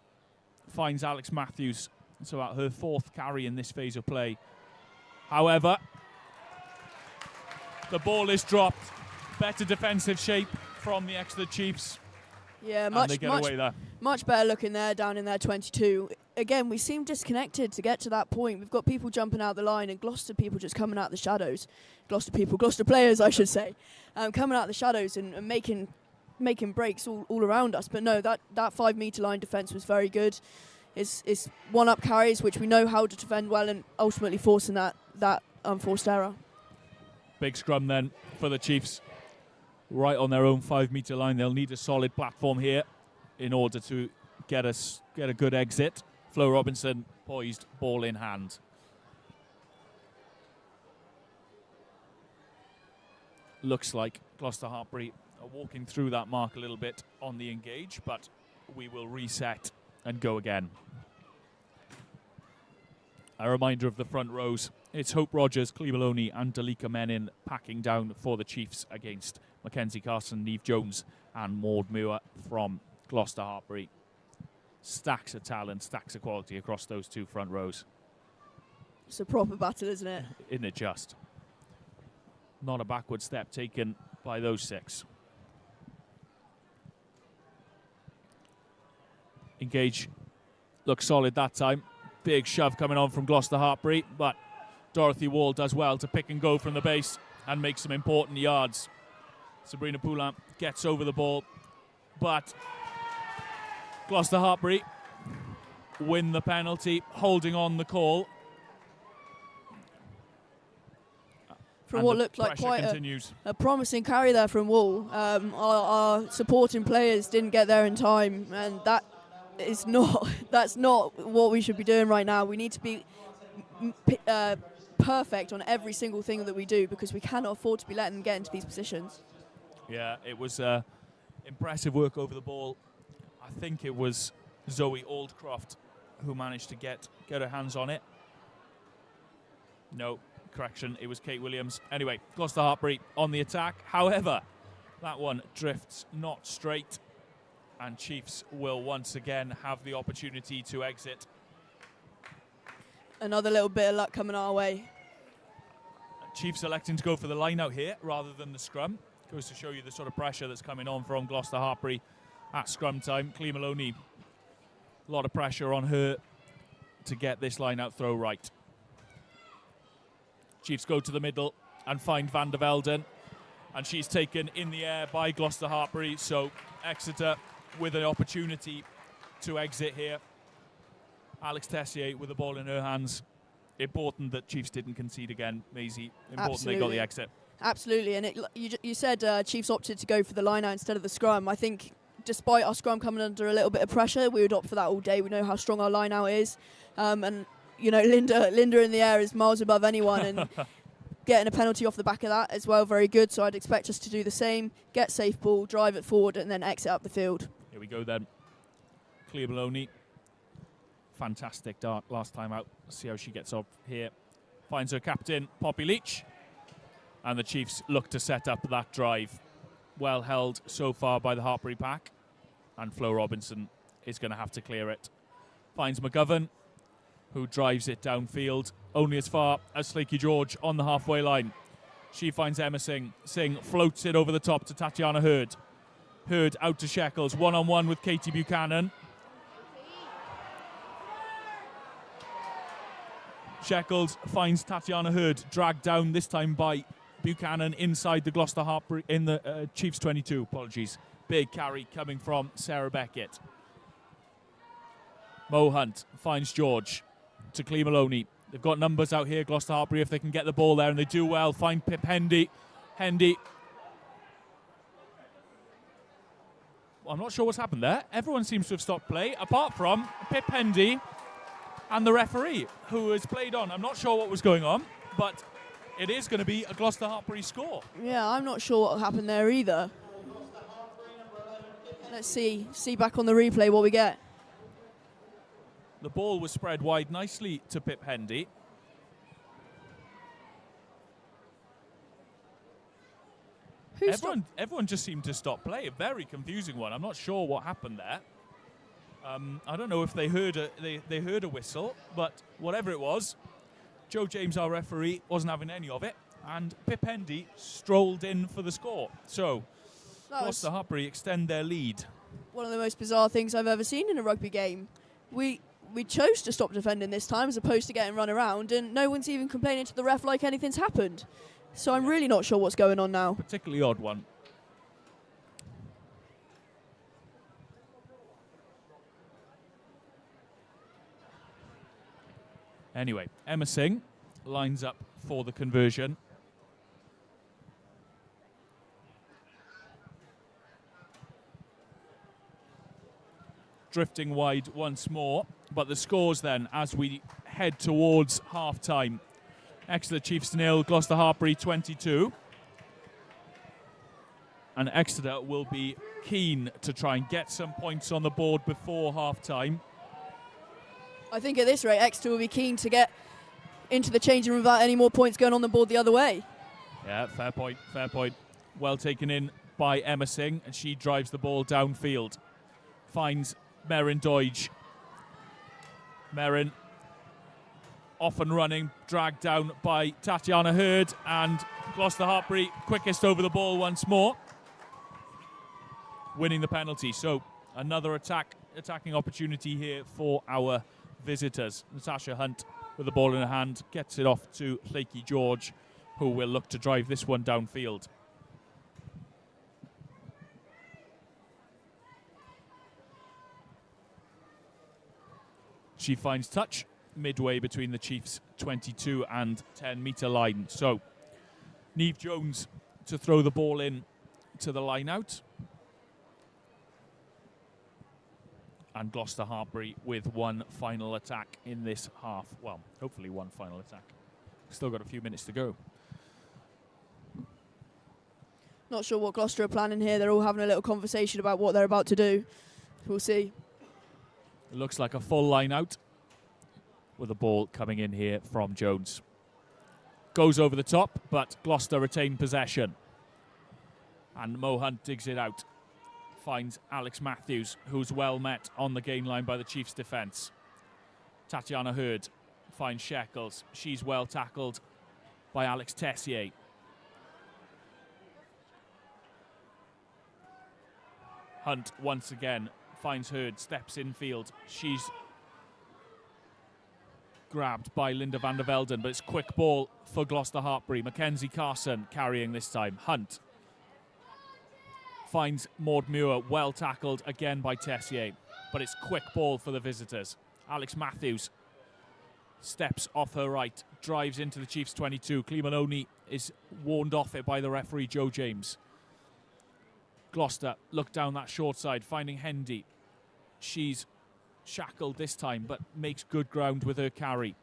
finds Alex Matthews. It's about her 4th carry in this phase of play. However, the ball is dropped. Better defensive shape from the Exeter Chiefs. Yeah, and they get away there. Much better looking there, down in their 22. Again, we seem disconnected to get to that point. We've got people jumping out the line and Gloucester people just coming out the shadows. Gloucester players, I should say, coming out the shadows and making breaks all around us. But no, that 5 metre line defence was very good. It's one-up carries, which we know how to defend well, and ultimately forcing that unforced error. Big scrum then for the Chiefs. Right on their own 5 metre line. They'll need a solid platform here in order to get a good exit. Flo Robinson poised, ball in hand. Looks like Gloucester-Hartpury are walking through that mark a little bit on the engage, but we will reset and go again. A reminder of the front rows. It's Hope Rogers, Clea Maloney and Dalika Menin packing down for the Chiefs against Mackenzie Carson, Neve Jones and Maud Muir from Gloucester-Hartpury. Stacks of talent, stacks of quality across those 2 front rows. It's a proper battle, isn't it? Isn't it just? Not a backward step taken by those 6. Engage looks solid that time. Big shove coming on from Gloucester-Hartpury, but Dorothy Wall does well to pick and go from the base and make some important yards. Sabrina Poulin gets over the ball, but Gloucester-Hartpury win the penalty, holding on the call. From what looked like quite a promising carry there from Wall. Our supporting players didn't get there in time, and that's not what we should be doing right now. We need to be perfect on every single thing that we do, because we cannot afford to be letting them get into these positions. Yeah, it was impressive work over the ball. I think it was Zoe Aldcroft who managed to get her hands on it. No, correction, it was Kate Williams. Anyway, Gloucester-Hartpury on the attack. However, that one drifts not straight, and Chiefs will once again have the opportunity to exit. Another little bit of luck coming our way. Chiefs electing to go for the line out here rather than the scrum. Goes to show you the sort of pressure that's coming on from Gloucester-Hartpury at scrum time. Clea Maloney, a lot of pressure on her to get this line out throw right. Chiefs go to the middle and find Van der Velden, and she's taken in the air by Gloucester-Hartpury, so Exeter with an opportunity to exit here. Alex Tessier with the ball in her hands. Important that Chiefs didn't concede again, Maisie. Important Absolutely. They got the exit. Absolutely, and you said Chiefs opted to go for the line out instead of the scrum. I think despite our scrum coming under a little bit of pressure, we would opt for that all day. We know how strong our line out is, and you know Linda in the air is miles above anyone, and getting a penalty off the back of that as well, very good. So I'd expect us to do the same, get safe ball, drive it forward, and then exit up the field. Here we go then. Clea Maloney, fantastic dart last time out. Let's see how she gets up here. Finds her captain, Poppy Leech. And the Chiefs look to set up that drive. Well held so far by the Hartpury pack. And Flo Robinson is going to have to clear it. Finds McGovern, who drives it downfield, only as far as Lakey George on the halfway line. She finds Emma Singh. Singh floats it over the top to Tatiana Hurd. Hurd out to Shekels, one-on-one with Katie Buchanan. Shekels finds Tatiana Hurd, dragged down this time by Buchanan inside the Gloucester-Hartpury in the Chiefs 22. Apologies. Big carry coming from Sarah Beckett. Mo Hunt finds George to Clea Maloney. They've got numbers out here, Gloucester-Hartpury, if they can get the ball there, and they do well. Find Pip Hendy. Hendy. Well, I'm not sure what's happened there. Everyone seems to have stopped play, apart from Pip Hendy and the referee, who has played on. I'm not sure what was going on, but it is going to be a Gloucester-Hartpury score. Yeah, I'm not sure what happened there either. Let's see back on the replay what we get. The ball was spread wide nicely to Pip Hendy, Everyone just seemed to stop play. A very confusing one. I'm not sure what happened there. I don't know if they heard a whistle, but whatever it was, Joe James, our referee, wasn't having any of it, and Pip Hendy strolled in for the score. So Gloucester-Hartpury extend their lead. One of the most bizarre things I've ever seen in a rugby game. We chose to stop defending this time as opposed to getting run around, and no one's even complaining to the ref like anything's happened. So I'm really not sure what's going on now. Particularly odd one. Anyway, Emma Singh lines up for the conversion. Drifting wide once more, but the scores then as we head towards half-time. Exeter Chiefs 0, Gloucester-Hartpury 22. And Exeter will be keen to try and get some points on the board before half-time. I think at this rate, Exeter will be keen to get into the changing room without any more points going on the board the other way. Yeah, fair point, fair point. Well taken in by Emma Singh, and she drives the ball downfield. Finds Merrin Doige. Merrin off and running, dragged down by Tatiana Hurd, and Gloucester-Hartpury quickest over the ball once more, winning the penalty. So another attacking opportunity here for our visitors. Natasha Hunt with the ball in her hand gets it off to Flaky George, who will look to drive this one downfield. She finds touch midway between the Chiefs' 22 and 10-metre line. So Niamh Jones to throw the ball in to the line out. And Gloucester-Hartpury with one final attack in this half. Well, hopefully one final attack. Still got a few minutes to go. Not sure what Gloucester are planning here. They're all having a little conversation about what they're about to do. We'll see. It looks like a full line out with the ball coming in here from Jones. Goes over the top, but Gloucester retain possession. And Mo Hunt digs it out. Finds Alex Matthews, who's well met on the gain line by the Chiefs' defence. Tatiana Hurd finds Shekels. She's well tackled by Alex Tessier. Hunt once again finds Hurd, steps infield. She's grabbed by Linda van der Velden, but it's quick ball for Gloucester-Hartpury. Mackenzie Carson carrying this time. Hunt finds Maud Muir, well tackled again by Tessier, but it's quick ball for the visitors. Alex Matthews steps off her right, drives into the Chiefs' 22. Cleeman is warned off it by the referee, Joe James. Gloucester look down that short side, finding Hendy. She's shackled this time, but makes good ground with her carry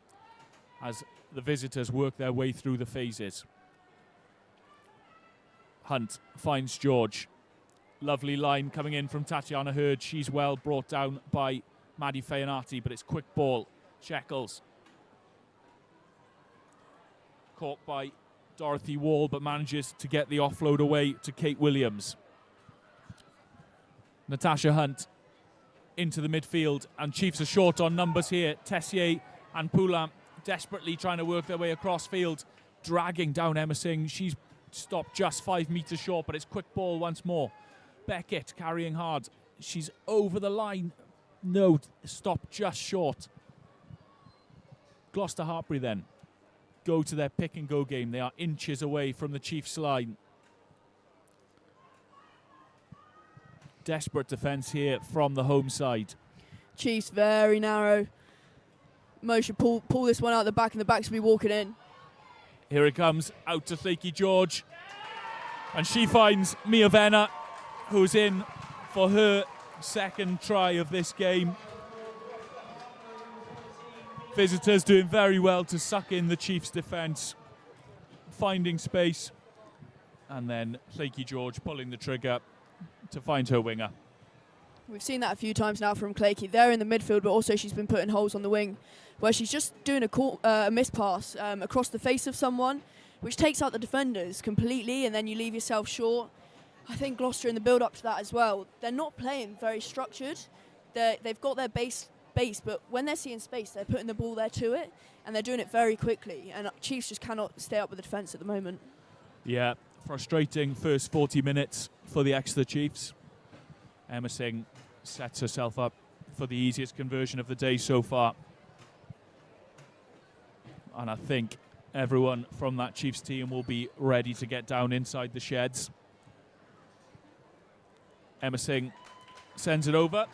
as the visitors work their way through the phases. Hunt finds George. Lovely line coming in from Tatiana Hurd. She's well brought down by Maddie Feyanati, but it's quick ball. Shekels. Caught by Dorothy Wall, but manages to get the offload away to Kate Williams. Natasha Hunt into the midfield, and Chiefs are short on numbers here. Tessier and Poulin desperately trying to work their way across field, dragging down Emma Singh. She's stopped just 5 metres short, but it's quick ball once more. Beckett carrying hard. She's over the line. No, stopped just short. Gloucester-Hartpury then go to their pick and go game. They are inches away from the Chiefs line. Desperate defence here from the home side. Chiefs very narrow. Mo should pull this one out the back, and the back should be walking in. Here it comes, out to Flaky George. And she finds Mia Venner, who's in for her second try of this game. Visitors doing very well to suck in the Chiefs' defence, finding space, and then Flaky George pulling the trigger to find her winger. We've seen that a few times now from Clakey. They're in the midfield, but also she's been putting holes on the wing, where she's just doing a miss pass across the face of someone. which takes out the defenders completely, and then you leave yourself short. I think Gloucester in the build-up to that as well, they're not playing very structured. They've got their base, but when they're seeing space, they're putting the ball there to it, and they're doing it very quickly. And Chiefs just cannot stay up with the defence at the moment. Yeah, frustrating first 40 minutes for the Exeter Chiefs. Emma Singh sets herself up for the easiest conversion of the day so far. And I think everyone from that Chiefs team will be ready to get down inside the sheds. Emma Singh sends it over.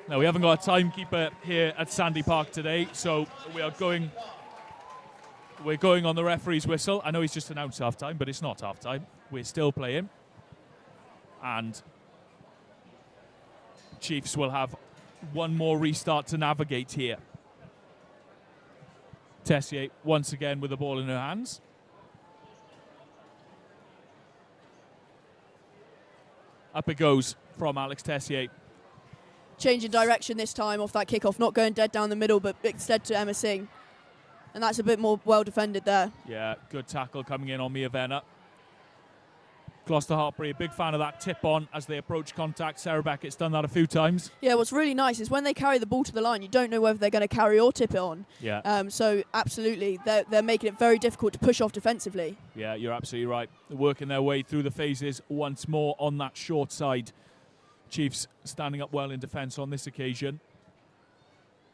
Now, we haven't got a timekeeper here at Sandy Park today, so we're going on the referee's whistle. I know he's just announced half-time, but it's not half-time. We're still playing. And Chiefs will have one more restart to navigate here. Tessier once again with the ball in her hands. Up it goes from Alex Tessier. Changing direction this time off that kickoff, not going dead down the middle, but instead to Emma Singh. And that's a bit more well defended there. Yeah, good tackle coming in on Mia Venner. Gloucester-Hartpury, a big fan of that tip on as they approach contact. Sarah Beckett's done that a few times. Yeah, what's really nice is when they carry the ball to the line, you don't know whether they're going to carry or tip it on. Yeah. So absolutely, they're making it very difficult to push off defensively. Yeah, you're absolutely right. They're working their way through the phases once more on that short side. Chiefs standing up well in defence on this occasion.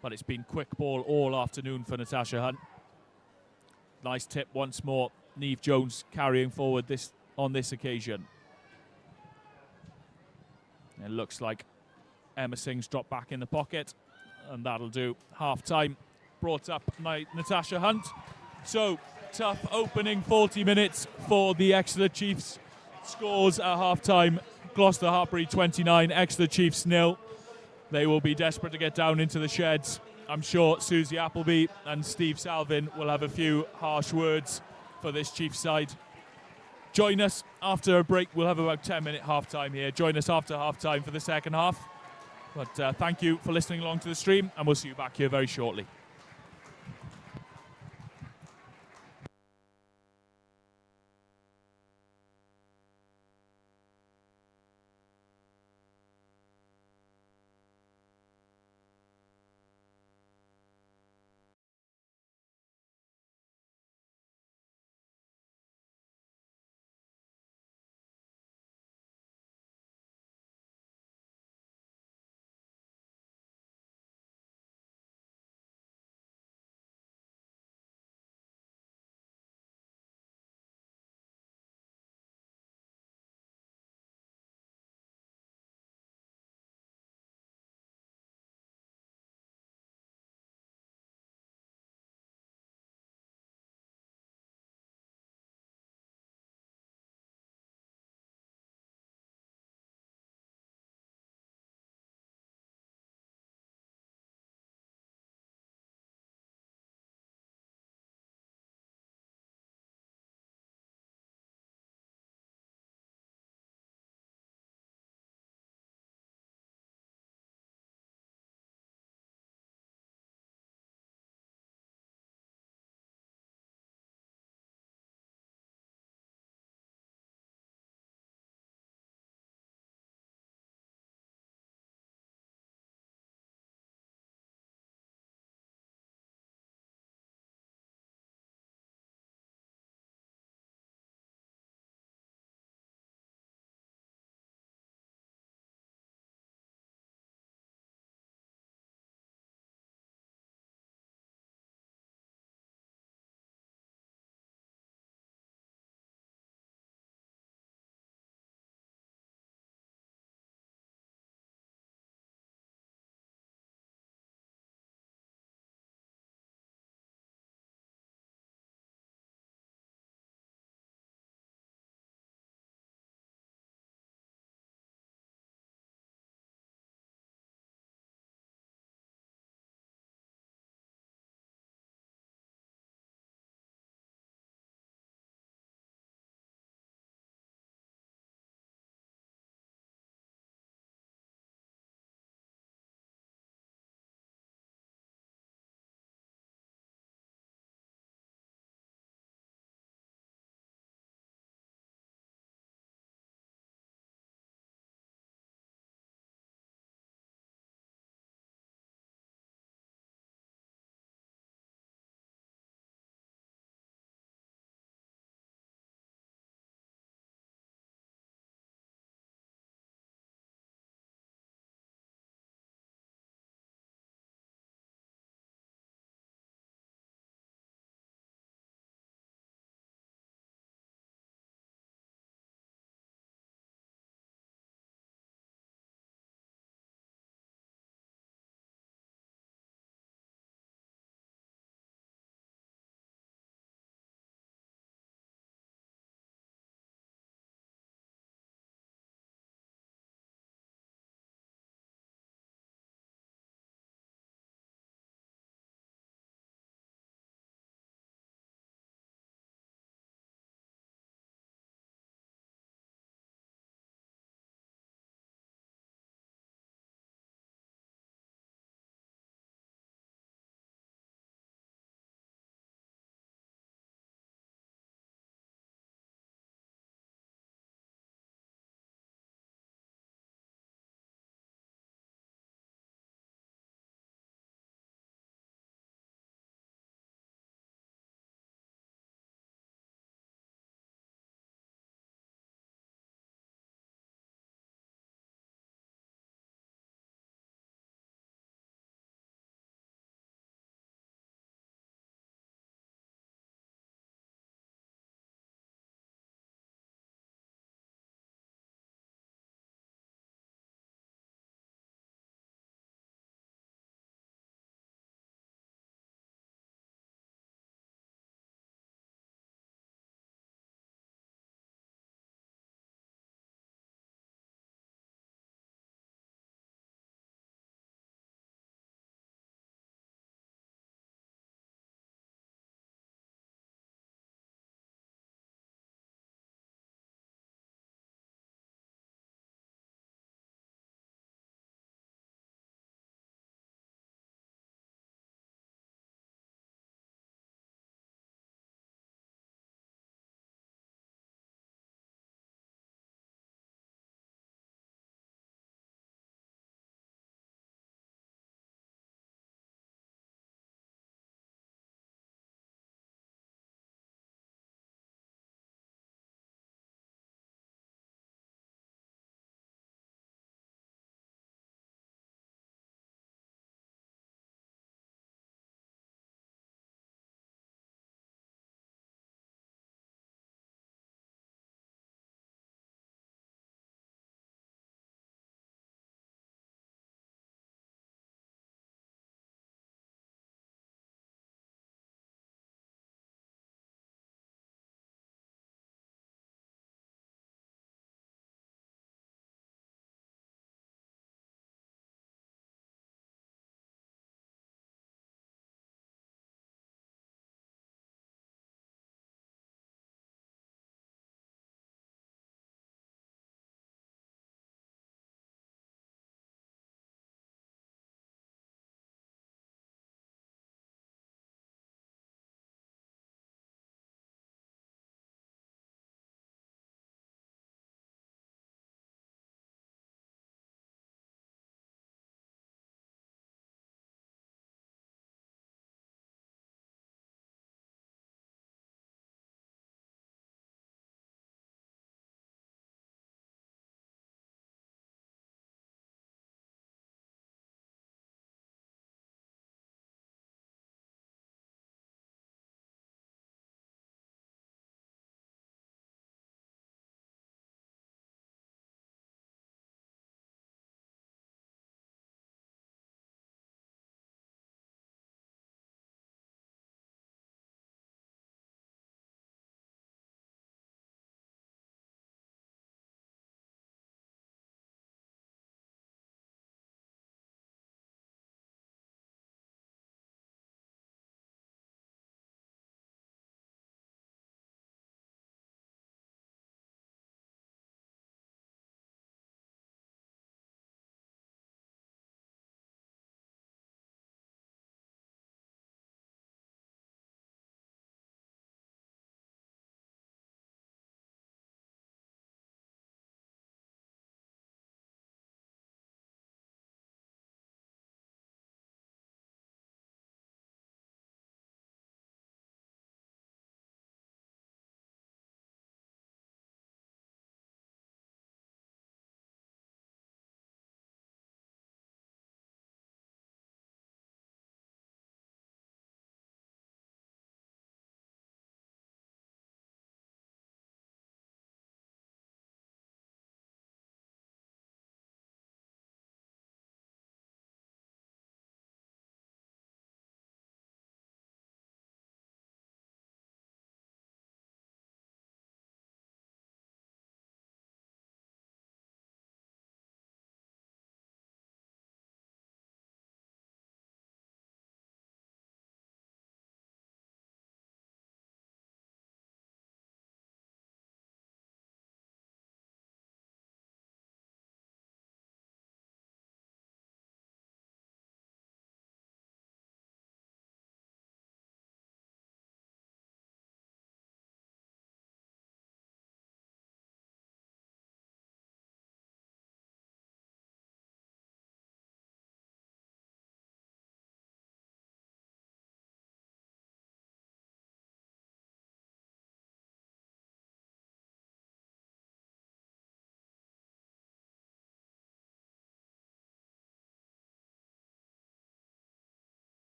But it's been quick ball all afternoon for Natasha Hunt. Nice tip once more. Neve Jones carrying forward on this occasion. It looks like Emma Singh's dropped back in the pocket, and that'll do. Half-time brought up by Natasha Hunt. So, tough opening 40 minutes for the Exeter Chiefs. Scores at half-time, Gloucester-Hartpury 29, Exeter Chiefs 0. They will be desperate to get down into the sheds. I'm sure Susie Appleby and Steve Salvin will have a few harsh words for this Chiefs side. Join us after a break. We'll have about 10-minute half-time here. Join us after half-time for the second half. But thank you for listening along to the stream, and we'll see you back here very shortly.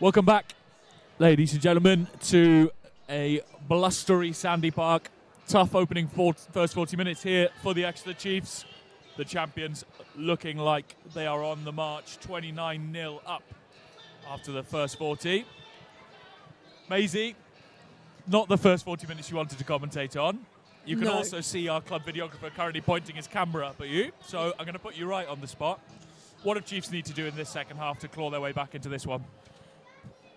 Welcome back, ladies and gentlemen, to a blustery Sandy Park. Tough opening first 40 minutes here for the Exeter Chiefs. The champions looking like they are on the march, 29-0 up after the first 40. Maisie, not the first 40 minutes you wanted to commentate on. You can also see our club videographer currently pointing his camera up at you, so I'm going to put you right on the spot. What do Chiefs need to do in this second half to claw their way back into this one?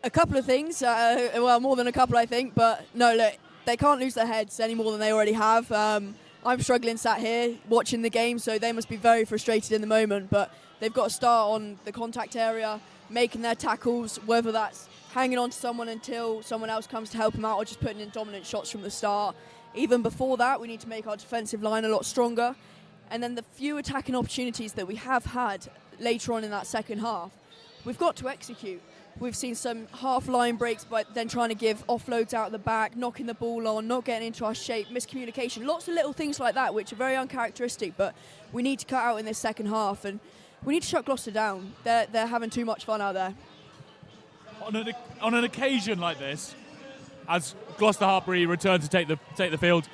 A couple of things, well, more than a couple, I think, but no, look, they can't lose their heads any more than they already have. I'm struggling sat here watching the game, so they must be very frustrated in the moment, but they've got to start on the contact area, making their tackles, whether that's hanging on to someone until someone else comes to help them out or just putting in dominant shots from the start. Even before that, we need to make our defensive line a lot stronger. And then the few attacking opportunities that we have had later on in that second half, we've got to execute. We've seen some half-line breaks, but then trying to give offloads out the back, knocking the ball on, not getting into our shape, miscommunication. Lots of little things like that, which are very uncharacteristic, but we need to cut out in this second half, and we need to shut Gloucester down. They're having too much fun out there. On an occasion like this, as Gloucester-Hartpury return to take the field,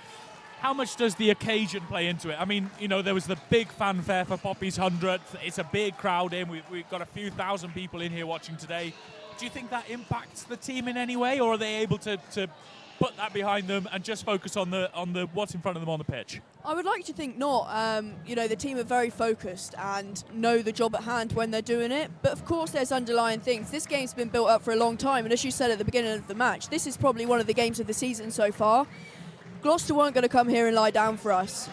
how much does the occasion play into it? I mean, you know, there was the big fanfare for Poppy's 100th. It's a big crowd in. We've got a few thousand people in here watching today. Do you think that impacts the team in any way, or are they able to put that behind them and just focus on the what's in front of them on the pitch? I would like to think not. You know, the team are very focused and know the job at hand when they're doing it. But of course, there's underlying things. This game's been built up for a long time, and as you said at the beginning of the match, this is probably one of the games of the season so far. Gloucester weren't going to come here and lie down for us.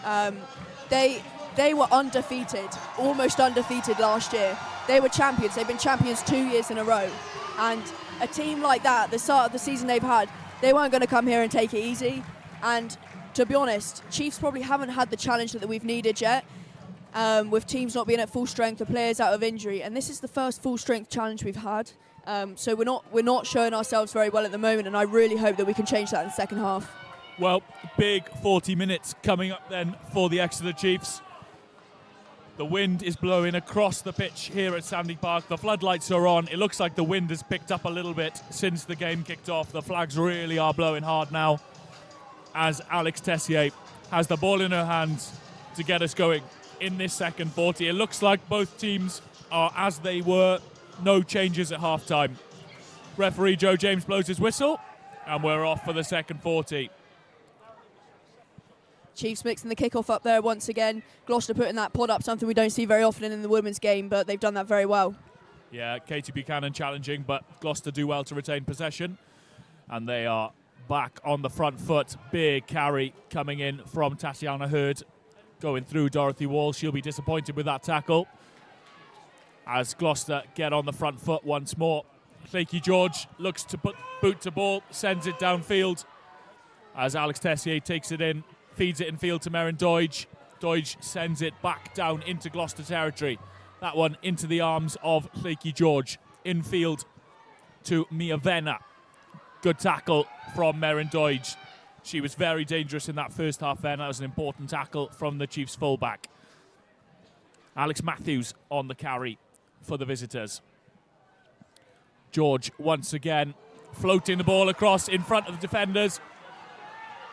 They were undefeated, almost undefeated last year. They were champions. They've been champions 2 years in a row. And a team like that, at the start of the season they've had, they weren't going to come here and take it easy. And to be honest, Chiefs probably haven't had the challenge that we've needed yet, with teams not being at full strength, or players out of injury. And this is the first full strength challenge we've had. So we're not showing ourselves very well at the moment, and I really hope that we can change that in the second half. Well, big 40 minutes coming up then for the Exeter Chiefs. The wind is blowing across the pitch here at Sandy Park. The floodlights are on. It looks like the wind has picked up a little bit since the game kicked off. The flags really are blowing hard now as Alex Tessier has the ball in her hands to get us going in this second 40. It looks like both teams are as they were. No changes at half-time. Referee Joe James blows his whistle, and we're off for the second 40. Chiefs mixing the kickoff up there once again. Gloucester putting that pod up, something we don't see very often in the women's game, but they've done that very well. Yeah, Katie Buchanan challenging, but Gloucester do well to retain possession. And they are back on the front foot. Big carry coming in from Tatiana Hurd, going through Dorothy Wall. She'll be disappointed with that tackle. As Gloucester get on the front foot once more. Flaky George looks to put boot to ball, sends it downfield. As Alex Tessier takes it in. Feeds it in field to Meryn Doidge. Doidge sends it back down into Gloucester territory. That one into the arms of Flaky George. Infield to Mia Venna. Good tackle from Meryn Doidge. She was very dangerous in that first half then. That was an important tackle from the Chiefs fullback. Alex Matthews on the carry for the visitors. George once again floating the ball across in front of the defenders.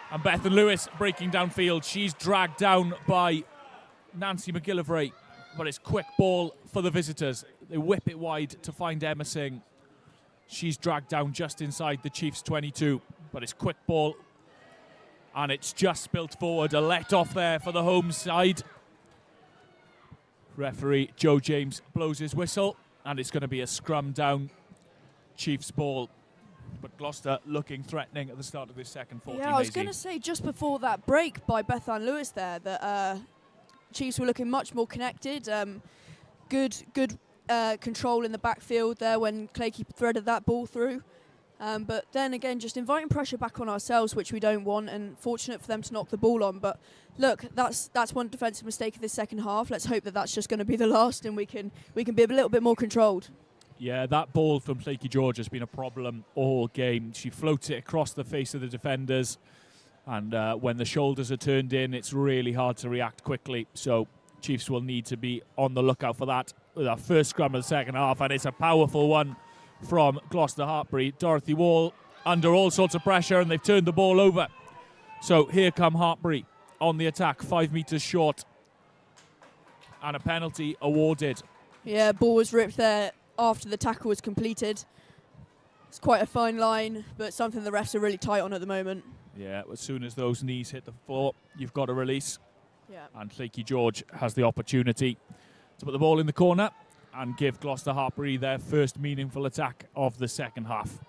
And Bethan Lewis breaking downfield. She's dragged down by Nancy McGillivray, but it's quick ball for the visitors. They whip it wide to find Emma Singh. She's dragged down just inside the Chiefs 22, but it's quick ball. And it's just spilt forward. A let off there for the home side. Referee Joe James blows his whistle, and it's going to be a scrum down Chiefs ball. But Gloucester looking threatening at the start of this second 40. Yeah, I was going to say just before that break by Bethan Lewis there that Chiefs were looking much more connected. Good control in the backfield there when Clakey threaded that ball through. But then again, just inviting pressure back on ourselves, which we don't want, and fortunate for them to knock the ball on. But look, that's one defensive mistake of this second half. Let's hope that that's just going to be the last, and we can be a little bit more controlled. Yeah, that ball from Flaky George has been a problem all game. She floats it across the face of the defenders, and when the shoulders are turned in, it's really hard to react quickly. So Chiefs will need to be on the lookout for that with our first scrum of the second half, and it's a powerful one from Gloucester-Hartpury. Dorothy Wall under all sorts of pressure, and they've turned the ball over. So here come Hartpury on the attack, 5 metres short. And a penalty awarded. Yeah, ball was ripped there after the tackle was completed. It's quite a fine line, but something the refs are really tight on at the moment. Yeah, as soon as those knees hit the floor, you've got a release. Yeah. And Lakey George has the opportunity to put the ball in the corner and give Gloucester-Hartpury their first meaningful attack of the second half.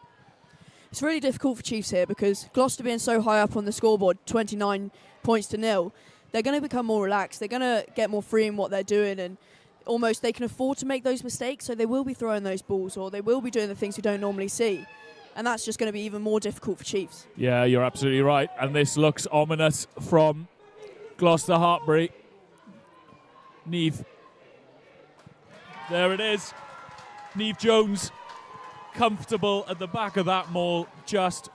It's really difficult for Chiefs here because Gloucester being so high up on the scoreboard, 29 points to 0, they're going to become more relaxed. They're going to get more free in what they're doing, and almost they can afford to make those mistakes, so they will be throwing those balls or they will be doing the things we don't normally see. And that's just going to be even more difficult for Chiefs. Yeah, you're absolutely right. And this looks ominous from Gloucester-Hartpury. Neve. There it is. Neve Jones, comfortable at the back of that maul, just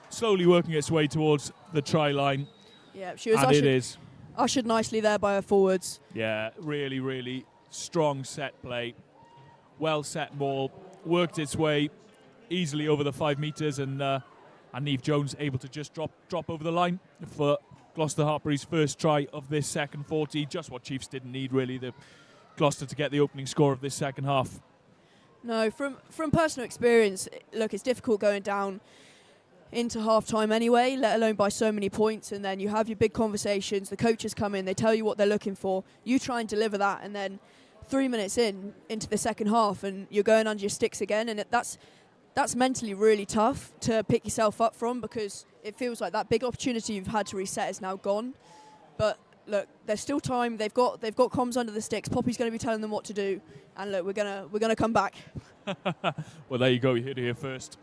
slowly working its way towards the try line. Yeah, she was ushered nicely there by her forwards. Yeah, really, really strong set play. Well set maul, worked its way easily over the 5 metres, and Neve Jones able to just drop over the line for Gloucester-Hartpury's first try of this second 40. Just what Chiefs didn't need, really, the Gloucester to get the opening score of this second half. No, from personal experience, look, it's difficult going down into half-time anyway, let alone by so many points, and then you have your big conversations, the coaches come in, they tell you what they're looking for, you try and deliver that, and then 3 minutes into the second half and you're going under your sticks again, and that's mentally really tough to pick yourself up from, because it feels like that big opportunity you've had to reset is now gone. But look, there's still time. They've got comms under the sticks. Poppy's going to be telling them what to do, and look, we're gonna come back. Well, there you go. You heard it here first.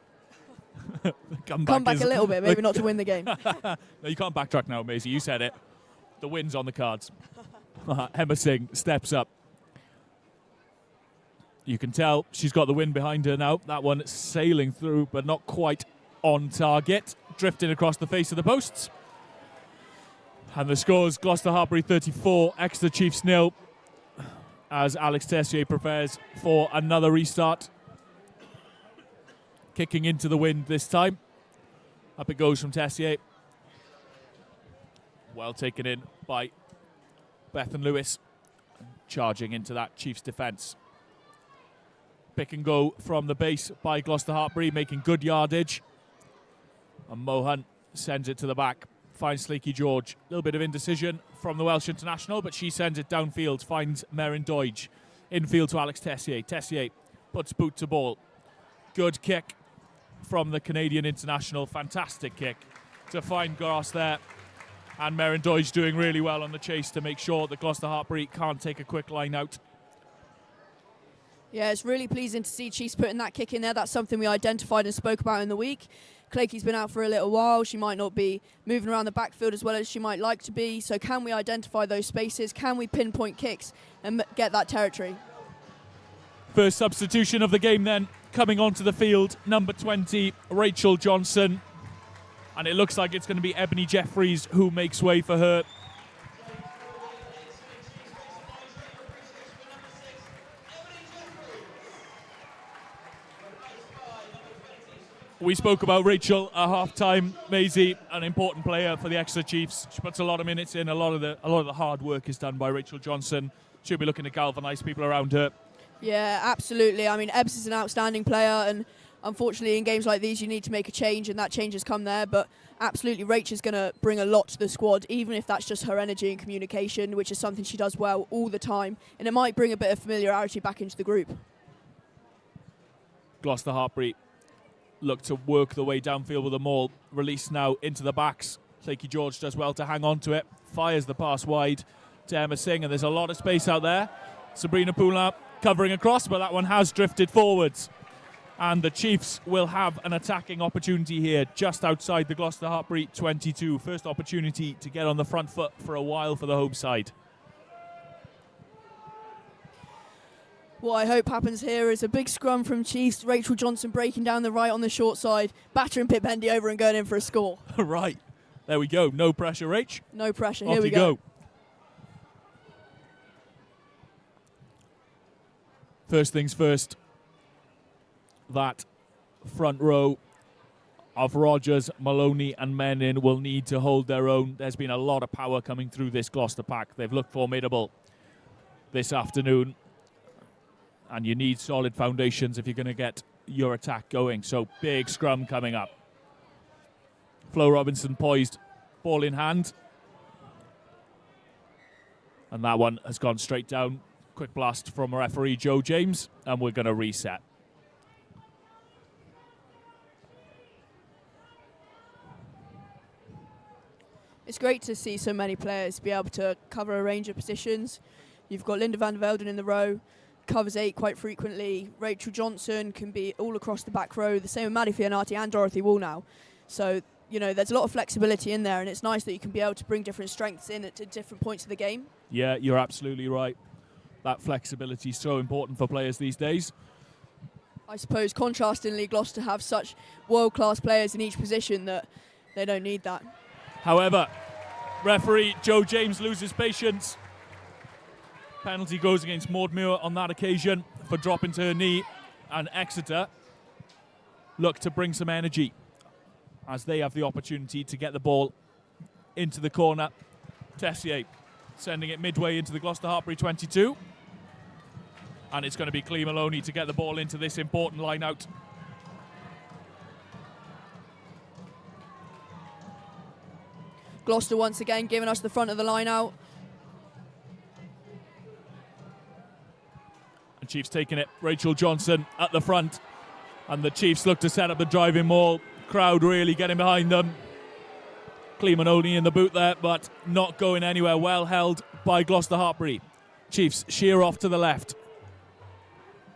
come back a little bit, maybe not to win the game. No, you can't backtrack now, Maisie. You said it. The win's on the cards. Emma Singh steps up. You can tell she's got the wind behind her now. That one sailing through, but not quite on target. Drifting across the face of the posts. And the scores, Gloucester-Hartpury 34, Exeter Chiefs 0, as Alex Tessier prepares for another restart. Kicking into the wind this time. Up it goes from Tessier. Well taken in by Bethan Lewis. Charging into that Chiefs defence. Pick and go from the base by Gloucester-Hartpury, making good yardage. And Mohan sends it to the back. Finds Lakey George. A little bit of indecision from the Welsh international, but she sends it downfield. Finds Meryn Doidge. Infield to Alex Tessier. Tessier puts boot to ball. Good kick from the Canadian international. Fantastic kick to find grass there. And Meryn Doidge doing really well on the chase to make sure that Gloucester-Hartpury can't take a quick line out. Yeah, it's really pleasing to see Chiefs putting that kick in there. That's something we identified and spoke about in the week. Clakey's been out for a little while. She might not be moving around the backfield as well as she might like to be. So can we identify those spaces? Can we pinpoint kicks and get that territory? First substitution of the game then, coming onto the field, number 20, Rachel Johnson. And it looks like it's going to be Ebony Jeffries who makes way for her. We spoke about Rachel at half-time. Maisie, an important player for the Exeter Chiefs. She puts a lot of minutes in. A lot of the hard work is done by Rachel Johnson. She'll be looking to galvanise people around her. Yeah, absolutely. I mean, Ebbs is an outstanding player, and unfortunately in games like these you need to make a change, and that change has come there. But absolutely, Rachel's going to bring a lot to the squad, even if that's just her energy and communication, which is something she does well all the time. And it might bring a bit of familiarity back into the group. Gloucester-Hartpury look to work the way downfield with the maul. Release now into the backs. Lakey George does well to hang on to it. Fires the pass wide to Emma Singh, and there's a lot of space out there. Sabrina Poulin covering across, but that one has drifted forwards. And the Chiefs will have an attacking opportunity here just outside the Gloucester-Hartpury 22. First opportunity to get on the front foot for a while for the home side. What I hope happens here is a big scrum from Chiefs. Rachel Johnson breaking down the right on the short side, battering Pip Hendy over and going in for a score. Right. There we go. No pressure, Rach. No pressure. Off Here we you go. First things first. that front row of Rogers, Maloney and Menin will need to hold their own. There's been a lot of power coming through this Gloucester pack. They've looked formidable this afternoon, and you need solid foundations if you're going to get your attack going. So big scrum coming up. Flo Robinson poised, ball in hand, and that one has gone straight down. Quick blast from referee Joe James, and we're going to reset. It's great to see so many players be able to cover a range of positions. You've got Linda van der Velden in the row, covers 8 quite frequently. Rachel Johnson can be all across the back row. The same with Maddie Fianati and Dorothy Wall now. So, you know, there's a lot of flexibility in there, and it's nice that you can be able to bring different strengths in at different points of the game. Yeah, you're absolutely right. That flexibility is so important for players these days. I suppose, contrastingly, Gloucester have such world-class players in each position that they don't need that. However, referee Joe James loses patience. Penalty goes against Maud Muir on that occasion for dropping to her knee, and Exeter look to bring some energy as they have the opportunity to get the ball into the corner. Tessier sending it midway into the Gloucester-Hartpury 22. And it's going to be Clee Maloney to get the ball into this important line out. Gloucester once again giving us the front of the line out. And Chiefs taking it. Rachel Johnson at the front. And the Chiefs look to set up the driving maul. Crowd really getting behind them. Clee Maloney in the boot there, but not going anywhere. Well held by Gloucester-Hartpury. Chiefs sheer off to the left.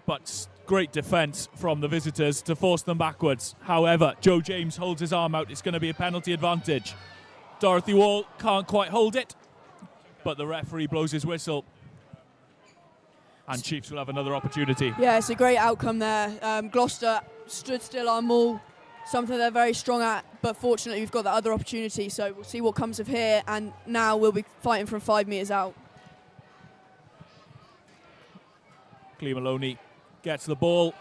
But great defence from the visitors to force them backwards. However, Joe James holds his arm out. It's going to be a penalty advantage. Dorothy Wall can't quite hold it, but the referee blows his whistle. And Chiefs will have another opportunity. Yeah, it's a great outcome there. Gloucester stood still on maul, something they're very strong at, but fortunately we've got that other opportunity, so we'll see what comes of here, and now we'll be fighting from 5 metres out. Clee Maloney gets the ball,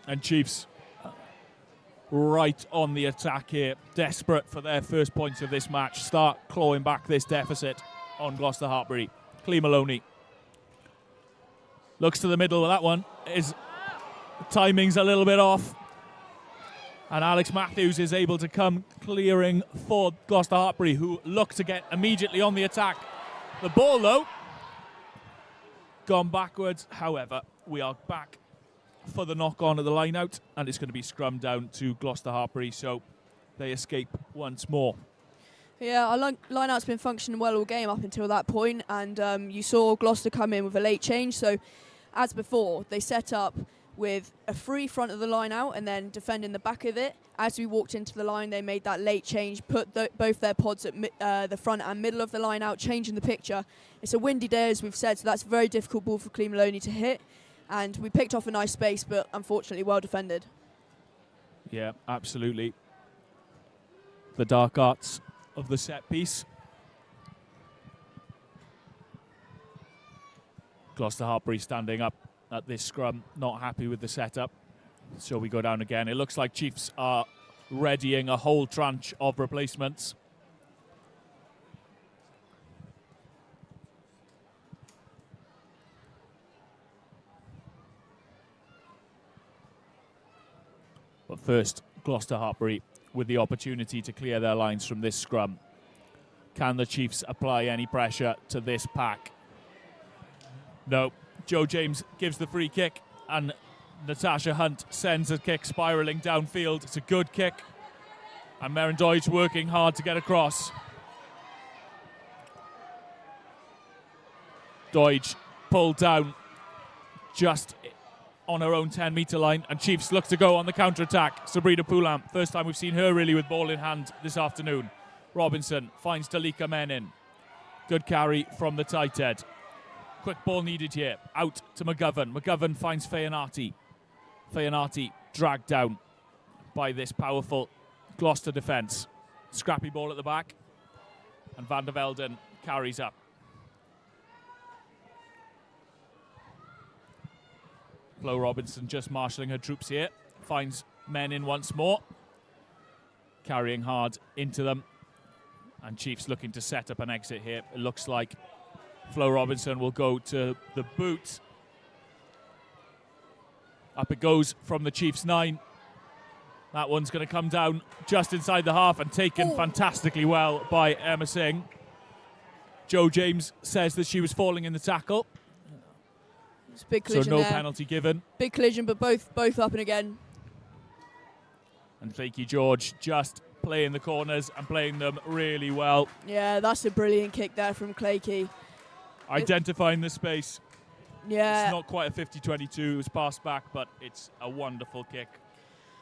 and Chiefs right on the attack here, desperate for their first points of this match, start clawing back this deficit on Gloucester-Hartpury. Clee Maloney looks to the middle of that one. His timing's a little bit off, and Alex Matthews is able to come clearing for Gloucester-Hartpury, who look to get immediately on the attack. The ball, though, gone backwards. However, we are back for the knock-on at the line-out, and it's going to be scrum down to Gloucester-Hartpury, so they escape once more. Yeah, our line-out's been functioning well all game up until that point, and you saw Gloucester come in with a late change, so as before, they set up with a free front of the line-out and then defending the back of it. As we walked into the line, they made that late change, put both their pods at the front and middle of the line-out, changing the picture. It's a windy day, as we've said, so that's a very difficult ball for Clee Maloney to hit. And we picked off a nice space, but unfortunately well defended. Yeah, absolutely. The dark arts of the set piece. Gloucester-Hartpury standing up at this scrum, not happy with the setup. So we go down again. It looks like Chiefs are readying a whole tranche of replacements. But first, Gloucester-Hartpury with the opportunity to clear their lines from this scrum. Can the Chiefs apply any pressure to this pack? No. Joe James gives the free kick, and Natasha Hunt sends a kick spiralling downfield. It's a good kick, and Meryn Deutsch working hard to get across. Deutsch pulled down just on her own 10-metre line, and Chiefs look to go on the counter-attack. Sabrina Poulan, first time we've seen her really with ball in hand this afternoon. Robinson finds Dalika Menin. Good carry from the tight head. Quick ball needed here. Out to McGovern. McGovern finds Fianati. Fianati dragged down by this powerful Gloucester defence. Scrappy ball at the back, and Van der Velden carries up. Flo Robinson just marshalling her troops here. finds men in once more, carrying hard into them. And Chiefs looking to set up an exit here. It looks like Flo Robinson will go to the boot. Up it goes from the Chiefs 9. That one's going to come down just inside the half and taken fantastically well by Emma Singh. Joe James says that she was falling in the tackle. It's a big collision so no there. penalty given. Big collision, but both up and again. And Flaky George just playing the corners and playing them really well. Yeah, that's a brilliant kick there from Clakey. Identifying the space. Yeah. It's not quite a 50-22, it was passed back, but it's a wonderful kick.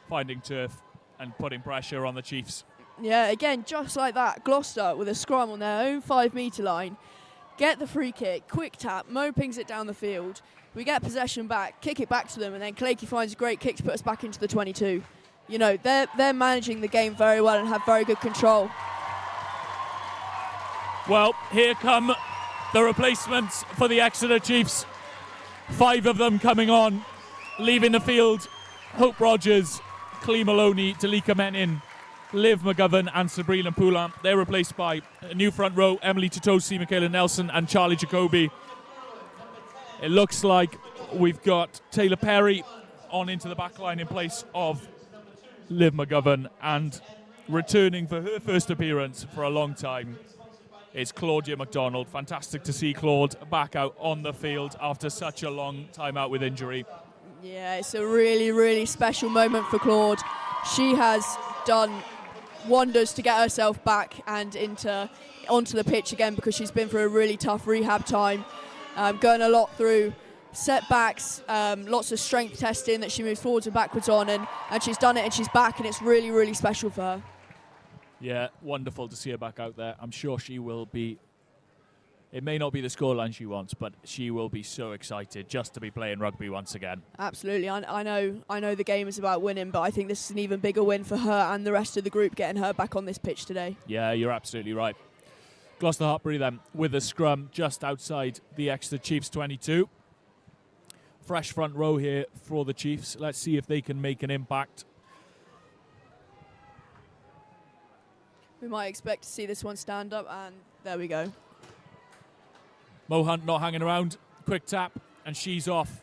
Finding turf and putting pressure on the Chiefs. Yeah, again, just like that, Gloucester with a scrum on their own 5-metre line. Get the free kick, quick tap, Mo pings it down the field. We get possession back, kick it back to them, and then Clakey finds a great kick to put us back into the 22. You know, they're managing the game very well and have very good control. Well, here come the replacements for the Exeter Chiefs. 5 of them coming on, leaving the field. Hope Rogers, Clee Maloney, Dalika Menin, Liv McGovern and Sabrina Poulin. They're replaced by a new front row, Emily Titosi, Michaela Nelson and Charlie Jacobi. It looks like we've got Taylor Perry on into the back line in place of Liv McGovern, and returning for her first appearance for a long time is Claudia McDonald. Fantastic to see Claude back out on the field after such a long time out with injury. Yeah, it's a really, really special moment for Claude. She has done wonders to get herself back and onto the pitch again, because she's been through a really tough rehab time, going a lot through setbacks, lots of strength testing that she moves forwards and backwards on, and she's done it and she's back, and it's really, really special for her. Yeah, wonderful to see her back out there. I'm sure she will be. It may not be the scoreline she wants, but she will be so excited just to be playing rugby once again. Absolutely. I know the game is about winning, but I think this is an even bigger win for her and the rest of the group, getting her back on this pitch today. Yeah, you're absolutely right. Gloucester-Hartpury then with a scrum just outside the Exeter Chiefs 22. Fresh front row here for the Chiefs. Let's see if they can make an impact. We might expect to see this one stand up, and there we go. Mo Hunt not hanging around. Quick tap, and she's off.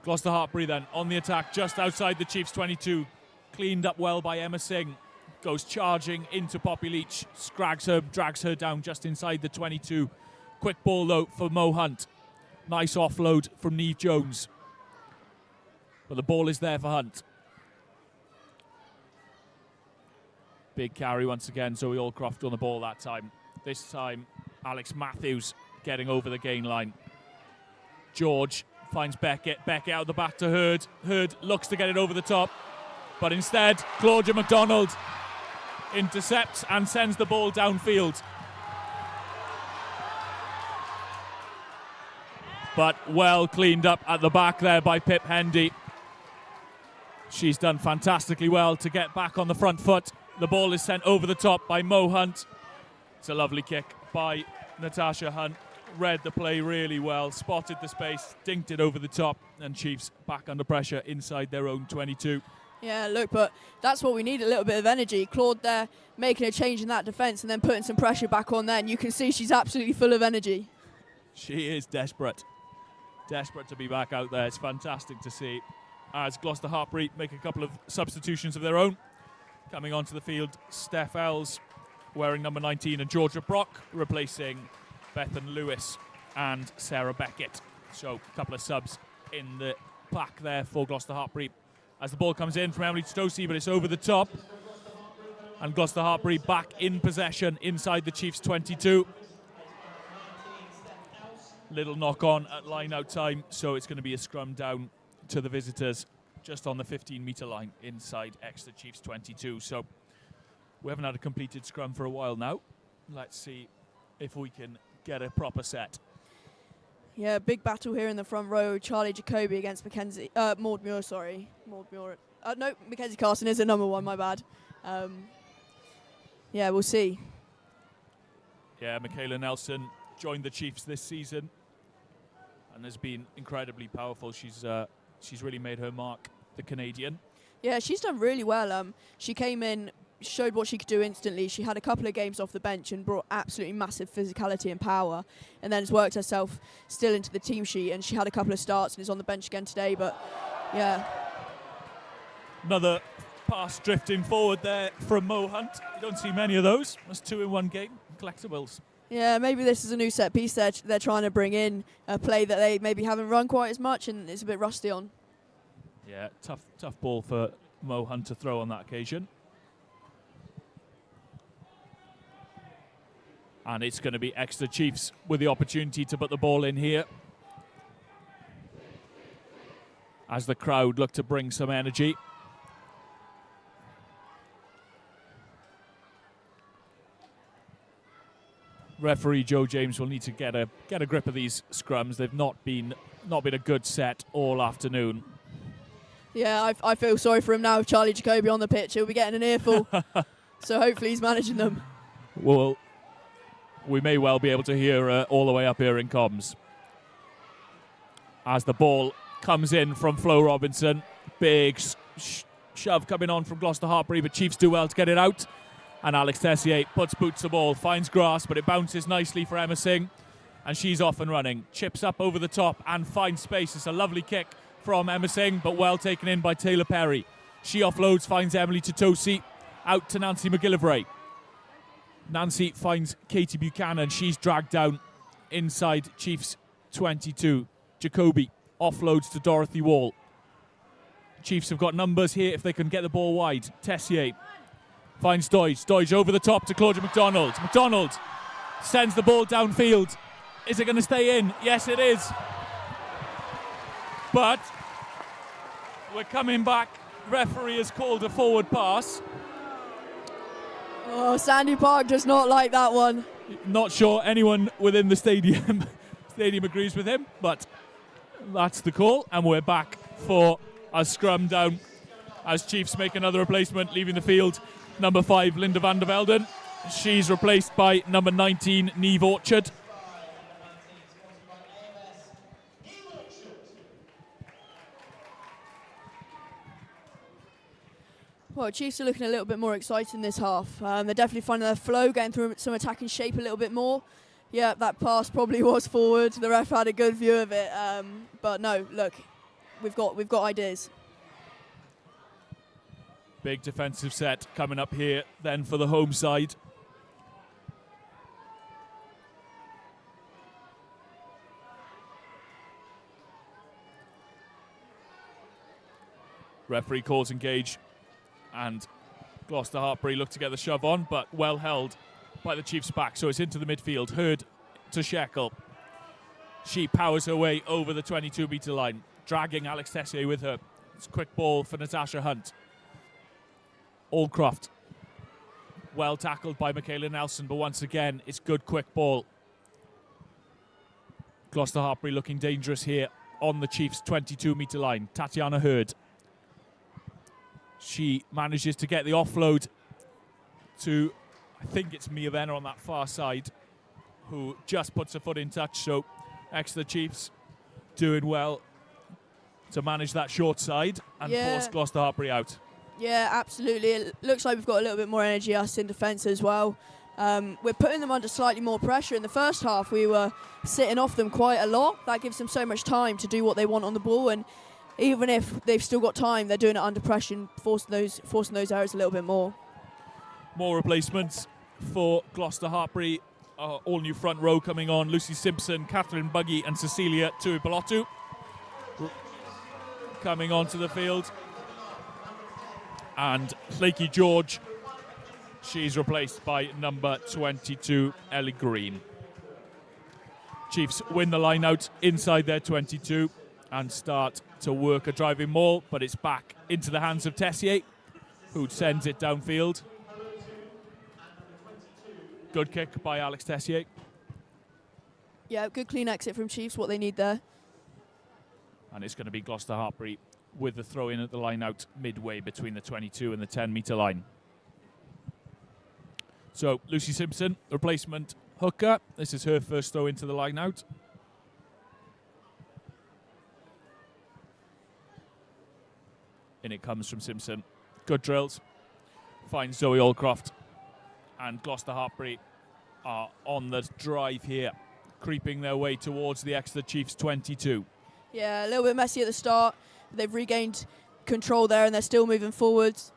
Gloucester-Hartpury then on the attack just outside the Chiefs 22. Cleaned up well by Emma Singh. Goes charging into Poppy Leech. Drags her down just inside the 22. Quick ball though for Mo Hunt. Nice offload from Neve Jones. But the ball is there for Hunt. Big carry once again, Zoe Allcroft on the ball that time. This time, Alex Matthews getting over the gain line. George finds Beckett. Beckett out the back to Hurd. Hurd looks to get it over the top. But instead, Claudia McDonald intercepts and sends the ball downfield. But well cleaned up at the back there by Pip Hendy. She's done fantastically well to get back on the front foot. The ball is sent over the top by Mo Hunt. It's a lovely kick by Natasha Hunt. Read the play really well, spotted the space, dinked it over the top, and Chiefs back under pressure inside their own 22. Yeah, look, but that's what we need, a little bit of energy. Claude there making a change in that defence and then putting some pressure back on there, and you can see she's absolutely full of energy. She is desperate. Desperate to be back out there. It's fantastic to see. As Gloucester-Hartpury make a couple of substitutions of their own. Coming onto the field, Steph Ells wearing number 19 and Georgia Brock replacing Bethan Lewis and Sarah Beckett. So a couple of subs in the pack there for Gloucester-Hartpury. As the ball comes in from Emily Stosi, but it's over the top. And Gloucester-Hartpury back in possession inside the Chiefs 22. Little knock on at line out time, so it's going to be a scrum down to the visitors just on the 15-metre line inside Exeter Chiefs 22. So we haven't had a completed scrum for a while now. Let's see if we can get a proper set. Yeah, big battle here in the front row. Charlie Jacobi against Maud Muir, sorry. Maud Muir. No, Mackenzie Carson is a number one, my bad. Yeah, we'll see. Yeah, Michaela Nelson joined the Chiefs this season and has been incredibly powerful. She's really made her mark, the Canadian. Yeah, she's done really well. She came in, showed what she could do instantly. She had a couple of games off the bench and brought absolutely massive physicality and power, and then has worked herself still into the team sheet, and she had a couple of starts and is on the bench again today. But yeah, another pass drifting forward there from Mo Hunt. You don't see many of those. That's 2 in 1 game. Collectibles. Yeah, maybe this is a new set piece they're trying to bring in, a play that they maybe haven't run quite as much and it's a bit rusty on. Yeah, tough ball for Mo Hunt to throw on that occasion. And it's going to be Exeter Chiefs with the opportunity to put the ball in here, as the crowd look to bring some energy. Referee Joe James will need to get a grip of these scrums. They've not been a good set all afternoon. Yeah, I feel sorry for him now with Charlie Jacoby on the pitch. He'll be getting an earful. So hopefully he's managing them. Well, we may well be able to hear all the way up here in comms. As the ball comes in from Flo Robinson. Big shove coming on from Gloucester-Hartpury, but Chiefs do well to get it out. And Alex Tessier puts boots the ball, finds grass, but it bounces nicely for Emma Singh. And she's off and running. Chips up over the top and finds space. It's a lovely kick from Emma Singh, but well taken in by Taylor Perry. She offloads, finds Emily Totosi, out to Nancy McGillivray. Nancy finds Katie Buchanan. She's dragged down inside Chiefs 22. Jacoby offloads to Dorothy Wall. Chiefs have got numbers here if they can get the ball wide. Tessier finds Doige. Doige over the top to Claudia McDonald. McDonald sends the ball downfield. Is it going to stay in? Yes, it is. But we're coming back. Referee has called a forward pass. Oh, Sandy Park does not like that one. Not sure anyone within the stadium agrees with him, but that's the call, and we're back for a scrum down as Chiefs make another replacement, leaving the field. Number 5, Linda van der Velden. She's replaced by number 19, Neve Orchard. Well, Chiefs are looking a little bit more exciting this half. They're definitely finding their flow, getting through some attacking shape a little bit more. Yeah, that pass probably was forward. The ref had a good view of it. But no, look, we've got ideas. Big defensive set coming up here then for the home side. Referee calls engage, and Gloucester-Hartpury look to get the shove on, but well held by the Chiefs' back, so it's into the midfield. Hurd to Shekel. She powers her way over the 22-metre line, dragging Alex Tessier with her. It's a quick ball for Natasha Hunt. Allcroft, well tackled by Michaela Nelson, but once again, it's good quick ball. Gloucester-Hartpury looking dangerous here on the Chiefs' 22-metre line. Tatiana Hurd. She manages to get the offload to, I think it's Mia Venner on that far side, who just puts her foot in touch. So Exeter Chiefs doing well to manage that short side and force Gloucester-Hartpury out. Yeah, absolutely. It looks like we've got a little bit more energy us in defence as well. We're putting them under slightly more pressure. In the first half, we were sitting off them quite a lot. That gives them so much time to do what they want on the ball, and even if they've still got time, they're doing it under pressure and forcing those errors a little bit more. More replacements for Gloucester-Hartpury. All new front row coming on. Lucy Simpson, Catherine Buggy and Cecilia Tuipolotu coming onto the field. And Flaky George, she's replaced by number 22, Ellie Green. Chiefs win the line out inside their 22 and start to work a driving maul, but it's back into the hands of Tessier, who sends it downfield. Good kick by Alex Tessier. Yeah, good clean exit from Chiefs, what they need there. And it's going to be Gloucester-Hartpury with the throw in at the line out midway between the 22 and the 10-metre line. So Lucy Simpson, replacement hooker. This is her first throw into the line out. In it comes from Simpson. Good drills. Finds Zoe Allcroft. And Gloucester-Hartpury are on the drive here, creeping their way towards the Exeter Chiefs 22. Yeah, a little bit messy at the start. They've regained control there and they're still moving forwards.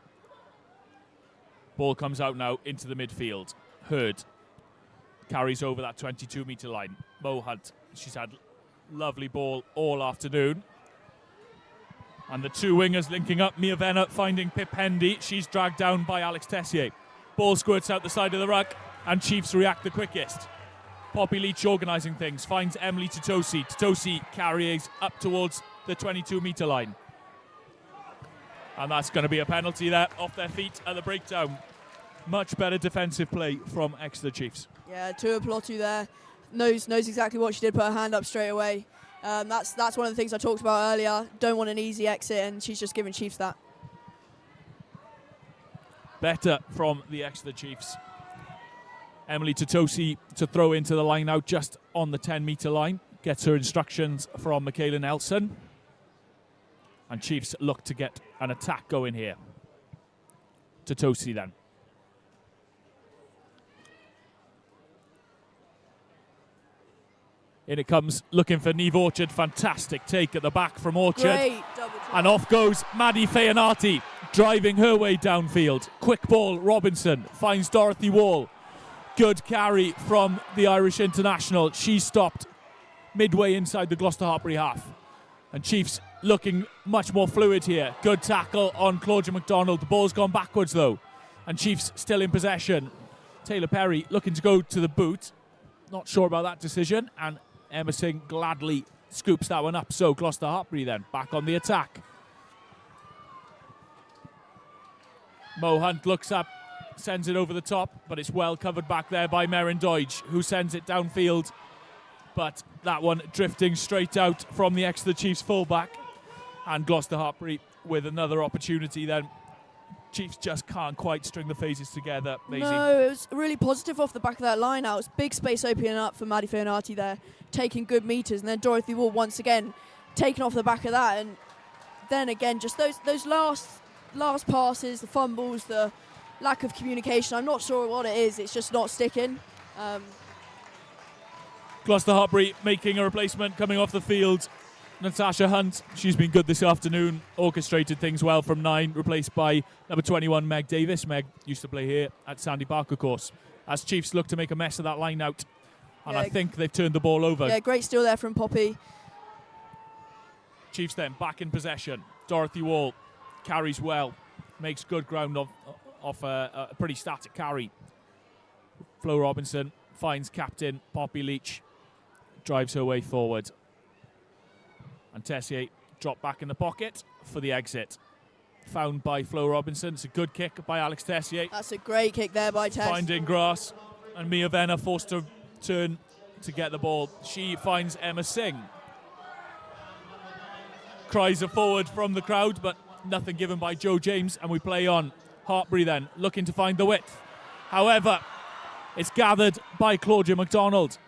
Ball comes out now into the midfield. Hurd carries over that 22-metre line. Mo Hunt, she's had lovely ball all afternoon. And the two wingers linking up. Mia Venner finding Pip Hendy. She's dragged down by Alex Tessier. Ball squirts out the side of the ruck, and Chiefs react the quickest. Poppy Leech organising things, finds Emily Titosi. Titosi carries up towards the 22-metre line. And that's going to be a penalty there, off their feet at the breakdown. Much better defensive play from Exeter Chiefs. Yeah, Tua Pelotu there knows exactly what she did, put her hand up straight away. That's one of the things I talked about earlier. Don't want an easy exit, and she's just giving Chiefs that. Better from the Exeter Chiefs. Emily Titosi to throw into the line out just on the 10-metre line. Gets her instructions from Michaela Nelson. And Chiefs look to get an attack going here. Titosi then. In it comes, looking for Neve Orchard. Fantastic take at the back from Orchard. Great double try. And off goes Maddie Feanati, driving her way downfield. Quick ball, Robinson finds Dorothy Wall. Good carry from the Irish international. She stopped midway inside the Gloucester-Hartpury half. And Chiefs looking much more fluid here. Good tackle on Claudia McDonald. The ball's gone backwards though. And Chiefs still in possession. Taylor Perry looking to go to the boot. Not sure about that decision. And Emma Singh gladly scoops that one up. So Gloucester-Hartpury then back on the attack. Mo Hunt looks up, sends it over the top, but it's well covered back there by Meryn Doidge, who sends it downfield. But that one drifting straight out from the Exeter Chiefs fullback. And Gloucester-Hartpury with another opportunity then. Chiefs just can't quite string the phases together. Maisie. No, it was really positive off the back of that line out. It was big space opening up for Maddie Feanati there, taking good meters, and then Dorothy Wall once again taking off the back of that. And then again, just those last passes, the fumbles, the lack of communication. I'm not sure what it is. It's just not sticking. Gloucester-Hartpury making a replacement coming off the field. Natasha Hunt, she's been good this afternoon, orchestrated things well from 9, replaced by number 21, Meg Davis. Meg used to play here at Sandy Park, of course. As Chiefs look to make a mess of that line out. And yeah, I think they've turned the ball over. Yeah, great steal there from Poppy. Chiefs then back in possession. Dorothy Wall carries well, makes good ground off a pretty static carry. Flo Robinson finds captain Poppy Leach, drives her way forward. And Tessier dropped back in the pocket for the exit. Found by Flo Robinson. It's a good kick by Alex Tessier. That's a great kick there by Tess. Finding grass. And Mia Venner forced to turn to get the ball. She finds Emma Singh. Cries are forward from the crowd, but nothing given by Joe James. And we play on. Hartpury then, looking to find the width. However, it's gathered by Claudia McDonald.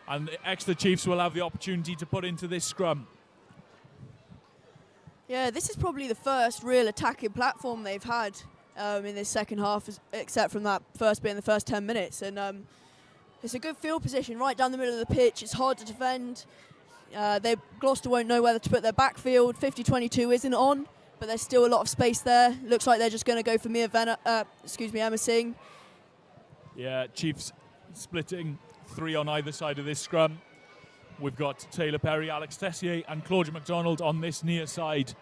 And the Exeter Chiefs will have the opportunity to put into this scrum. Yeah, this is probably the first real attacking platform they've had in this second half, except from that first bit in the first 10 minutes. And it's a good field position right down the middle of the pitch. It's hard to defend. Gloucester won't know whether to put their backfield. 50-22 isn't on, but there's still a lot of space there. Looks like they're just going to go for Emma Singh. Yeah, Chiefs splitting 3 on either side of this scrum. We've got Taylor Perry, Alex Tessier and Claudia McDonald on this near side,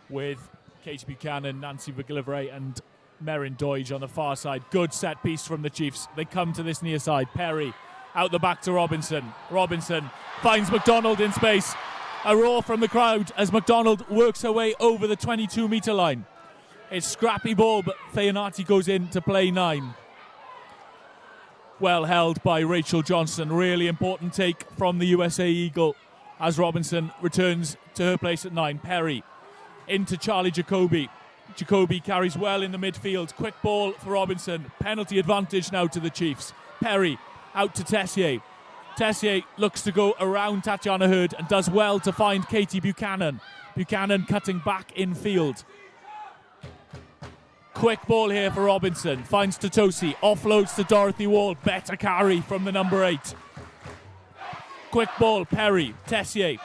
with Katie Buchanan, Nancy McGillivray and Meryn Doidge on the far side. Good set piece from the Chiefs. They come to this near side. Perry out the back to Robinson. Robinson finds McDonald in space. A roar from the crowd as McDonald works her way over the 22-metre line. It's scrappy ball, but Feanati goes in to play 9. Well held by Rachel Johnson. Really important take from the USA Eagle as Robinson returns to her place at 9. Perry into Charlie Jacobi. Jacobi carries well in the midfield. Quick ball for Robinson. Penalty advantage now to the Chiefs. Perry out to Tessier. Tessier looks to go around Tatiana Hurd and does well to find Katie Buchanan. Buchanan cutting back in field. Quick ball here for Robinson. Finds Totosi. Offloads to Dorothy Wall. Better carry from the number 8. Quick ball. Perry. Tessier.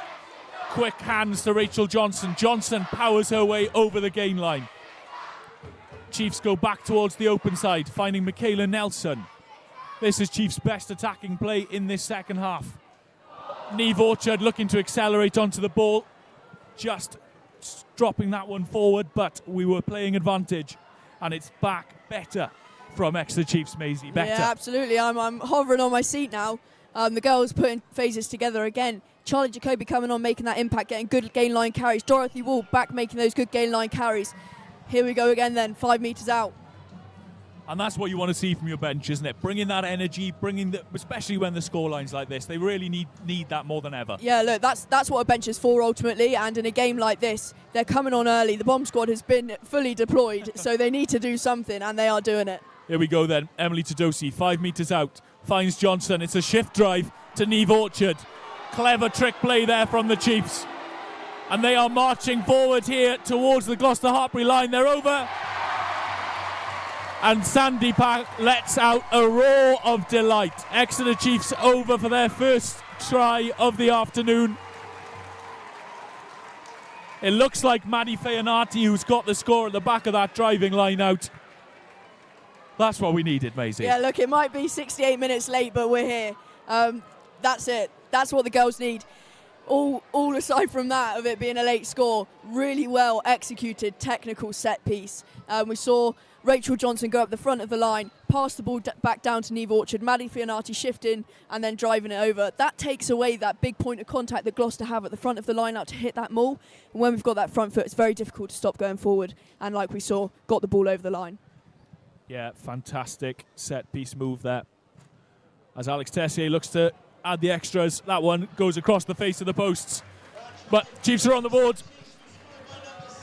Quick hands to Rachel Johnson. Johnson powers her way over the gain line. Chiefs go back towards the open side, finding Michaela Nelson. This is Chiefs' best attacking play in this second half. Neve Orchard looking to accelerate onto the ball. Just dropping that one forward, but we were playing advantage. And it's back better from Exeter Chiefs, Maisie. Better. Yeah, absolutely. I'm hovering on my seat now. The girls putting phases together again. Charlie Jacoby coming on, making that impact, getting good gain line carries. Dorothy Wall back making those good gain line carries. Here we go again then, 5 metres out. And that's what you want to see from your bench, isn't it? Bringing that energy, especially when the scoreline's like this. They really need that more than ever. Yeah, look, that's what a bench is for ultimately. And in a game like this, they're coming on early. The bomb squad has been fully deployed, so they need to do something, and they are doing it. Here we go then. Emily Todosi, 5 metres out, finds Johnson. It's a shift drive to Neve Orchard. Clever trick play there from the Chiefs. And they are marching forward here towards the Gloucester-Hartpury line. They're over. And Sandy Pack lets out a roar of delight. Exeter Chiefs over for their first try of the afternoon. It looks like Maddie Feanati who's got the score at the back of that driving line out. That's what we needed, Maisie. Yeah, look, it might be 68 minutes late, but we're here. That's it. That's what the girls need. All aside from that, of it being a late score, really well executed technical set piece. We saw Rachel Johnson go up the front of the line, pass the ball back down to Neve Orchard, Maddie Fianati shifting and then driving it over. That takes away that big point of contact that Gloucester have at the front of the line out to hit that maul. And when we've got that front foot, it's very difficult to stop going forward. And like we saw, got the ball over the line. Yeah, fantastic set piece move there. As Alex Tessier looks to add the extras, that one goes across the face of the posts. But Chiefs are on the board.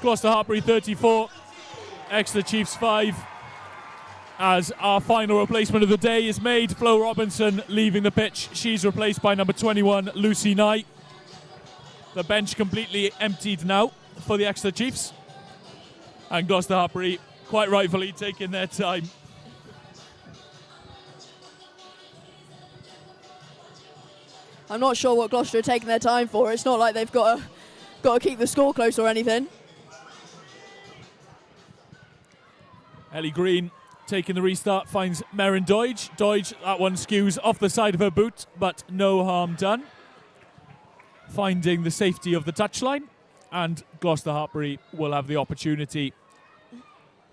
Gloucester-Hartpury 34. Exeter Chiefs 5, as our final replacement of the day is made. Flo Robinson leaving the pitch. She's replaced by number 21, Lucy Nye. The bench completely emptied now for the Exeter Chiefs. And Gloucester-Hartpury, quite rightfully, taking their time. I'm not sure what Gloucester are taking their time for. It's not like they've got to keep the score close or anything. Ellie Green taking the restart, finds Merrin Doige. Doige, that one skews off the side of her boot, but no harm done. Finding the safety of the touchline, and Gloucester-Hartpury will have the opportunity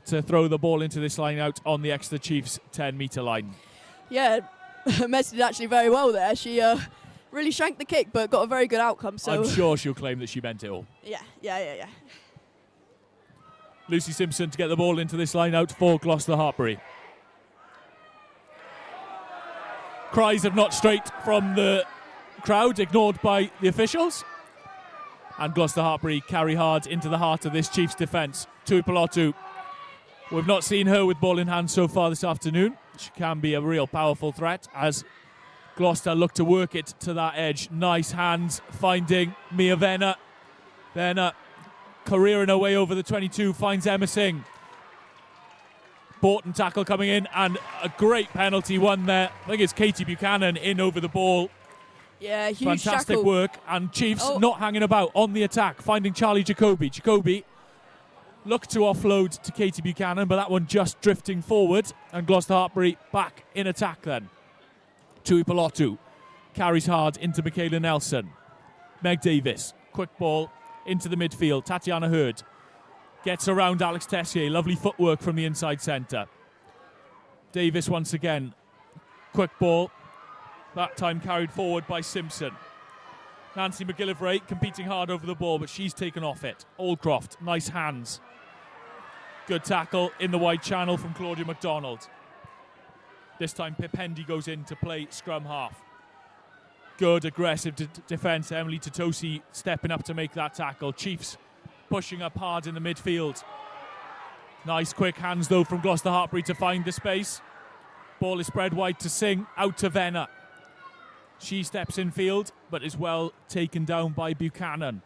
to throw the ball into this line out on the Exeter Chiefs 10-metre line. Yeah, Messi did actually very well there. She really shanked the kick, but got a very good outcome. So I'm sure she'll claim that she meant it all. Yeah. Lucy Simpson to get the ball into this line out for Gloucester-Hartpury. Cries of not straight from the crowd, ignored by the officials. And Gloucester-Hartpury carry hard into the heart of this Chiefs defence. Tui Pelotu. We've not seen her with ball in hand so far this afternoon. She can be a real powerful threat as Gloucester look to work it to that edge. Nice hands finding Mia Venner. Venner careering her way over the 22, finds Emma Singh. Borton tackle coming in, and a great penalty one there. I think it's Katie Buchanan in over the ball. Yeah, huge fantastic shackle. work, and Chiefs not hanging about on the attack, finding Charlie Jacoby. Jacoby looked to offload to Katie Buchanan, but that one just drifting forward, and Gloucester-Hartpury back in attack then. Tui Pelotu carries hard into Michaela Nelson. Meg Davis, quick ball into the midfield. Tatiana Hurd gets around Alex Tessier. Lovely footwork from the inside centre. Davis once again. Quick ball. That time carried forward by Simpson. Nancy McGillivray competing hard over the ball, but she's taken off it. Aldcroft, nice hands. Good tackle in the wide channel from Claudia McDonald. This time Pip Hendy goes in to play scrum half. Good aggressive defence. Emily Totosi stepping up to make that tackle. Chiefs pushing up hard in the midfield. Nice quick hands though from Gloucester-Hartpury to find the space. Ball is spread wide to Singh, out to Venner. She steps in field, but is well taken down by Buchanan.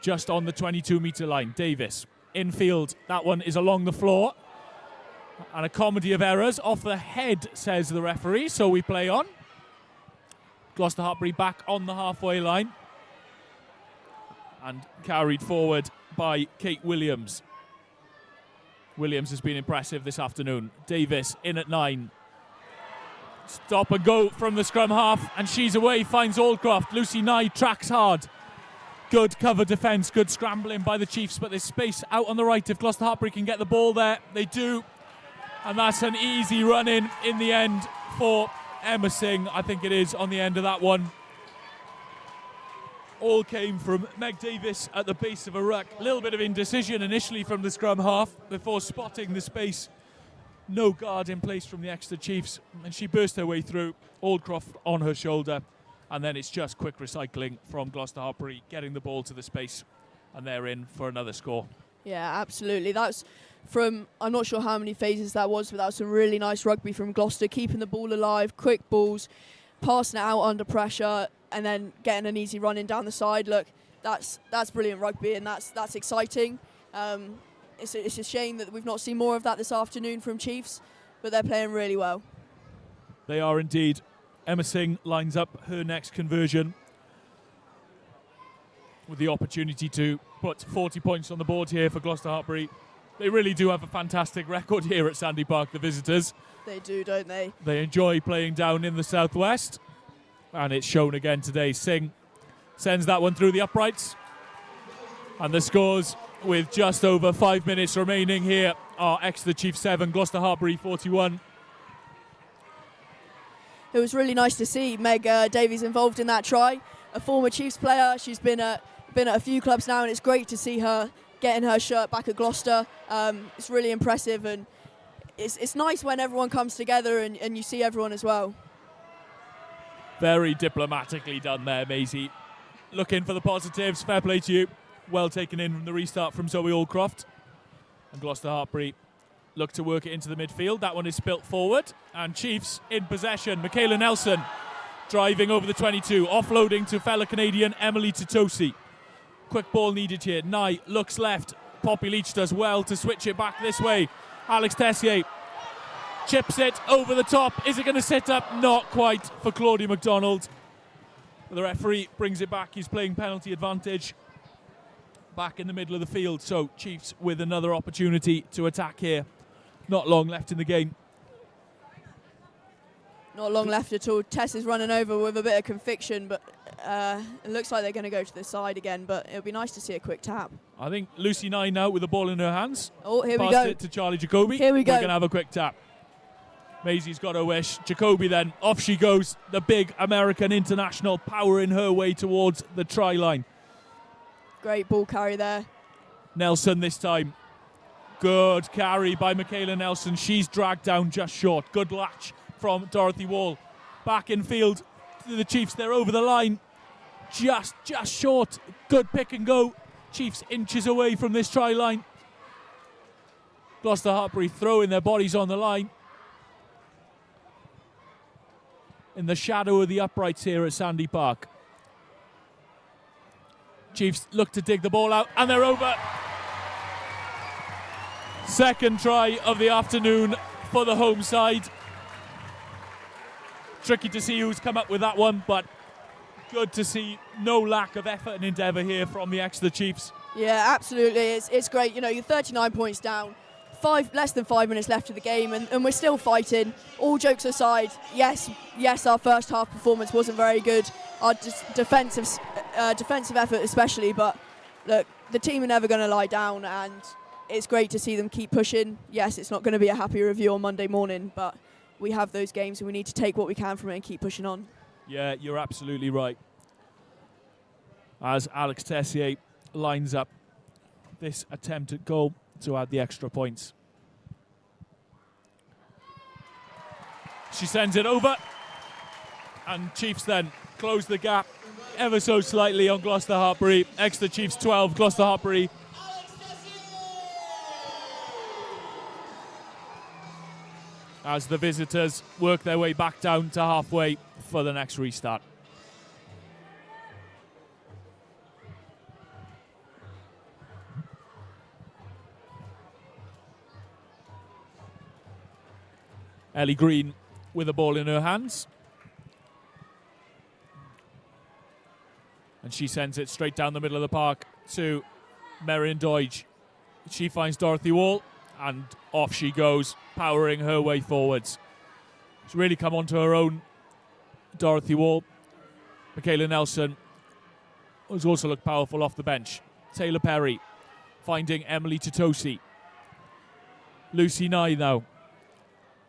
Just on the 22-metre line, Davis. Infield, that one is along the floor. And a comedy of errors. Off the head, says the referee, so we play on. Gloucester-Hartpury back on the halfway line. And carried forward by Kate Williams. Williams has been impressive this afternoon. Davis in at 9. Stop and go from the scrum half, and she's away, finds Aldcroft. Lucy Nye tracks hard. Good cover defence, good scrambling by the Chiefs, but there's space out on the right if Gloucester-Hartpury can get the ball there. They do, and that's an easy run-in the end for Emma Singh, I think it is, on the end of that one. All came from Meg Davis at the base of a ruck. A little bit of indecision initially from the scrum half before spotting the space. No guard in place from the Exeter Chiefs, and she burst her way through. Aldcroft on her shoulder, and then it's just quick recycling from Gloucester-Hartpury, getting the ball to the space, and they're in for another score. Yeah, absolutely. That's from, I'm not sure how many phases that was, but that was some really nice rugby from Gloucester, keeping the ball alive, quick balls, passing it out under pressure, and then getting an easy run in down the side. Look, that's brilliant rugby, and that's exciting. It's a shame that we've not seen more of that this afternoon from Chiefs, but they're playing really well. They are indeed. Emma Singh lines up her next conversion with the opportunity to put 40 points on the board here for Gloucester-Hartpury. They really do have a fantastic record here at Sandy Park, the visitors. They do, don't they? They enjoy playing down in the southwest, and it's shown again today. Singh sends that one through the uprights, and the scores with just over 5 minutes remaining here are Exeter Chiefs 7, Gloucester-Hartpury 41. It was really nice to see Meg Davies involved in that try. A former Chiefs player, she's been at a few clubs now, and it's great to see her getting her shirt back at Gloucester. It's really impressive, and it's nice when everyone comes together and you see everyone as well. Very diplomatically done there, Maisie. Looking for the positives. Fair play to you. Well taken in from the restart from Zoe Aldcroft. And Gloucester-Hartpury look to work it into the midfield. That one is spilt forward. And Chiefs in possession. Michaela Nelson driving over the 22. Offloading to fellow Canadian Emily Titosi. Quick ball needed here. Nye looks left. Poppy Leech does well to switch it back this way. Alex Tessier chips it over the top. Is it going to sit up? Not quite for Claudia McDonald. The referee brings it back. He's playing penalty advantage. Back in the middle of the field, so Chiefs with another opportunity to attack here. Not long left in the game. Not long left at all. Tess is running over with a bit of conviction, but it looks like they're going to go to the side again, but it would be nice to see a quick tap. I think Lucy Nye now with the ball in her hands. Oh, here we go. Passed it to Charlie Jacoby. Here we go. We're going to have a quick tap. Maisie's got her wish. Jacoby then, off she goes. The big American international powering her way towards the try line. Great ball carry there. Nelson this time. Good carry by Michaela Nelson. She's dragged down just short. Good latch from Dorothy Wall. Back in field to the Chiefs. They're over the line. Just short. Good pick and go. Chiefs inches away from this try line. Gloucester-Hartpury throwing their bodies on the line. In the shadow of the uprights here at Sandy Park. Chiefs look to dig the ball out, and they're over. Second try of the afternoon for the home side. Tricky to see who's come up with that one, but good to see no lack of effort and endeavour here from the Exeter Chiefs. Yeah, absolutely. It's great. You know, you're 39 points down. Less than 5 minutes left of the game, and we're still fighting. All jokes aside, yes, our first half performance wasn't very good. Our defensive effort especially, but look, the team are never going to lie down, and it's great to see them keep pushing. Yes, it's not going to be a happy review on Monday morning, but we have those games and we need to take what we can from it and keep pushing on. Yeah, you're absolutely right. As Alex Tessier lines up this attempt at goal to add the extra points. She sends it over, and Chiefs then close the gap ever so slightly on Gloucester-Hartpury. Exeter Chiefs 12, Gloucester-Hartpury. as the visitors work their way back down to halfway for the next restart. Ellie Green with the ball in her hands. And she sends it straight down the middle of the park to Merrin Doidge. She finds Dorothy Wall, and off she goes, powering her way forwards. She's really come onto her own, Dorothy Wall. Michaela Nelson has also looked powerful off the bench. Taylor Perry finding Emily Titosi. Lucy Nye now.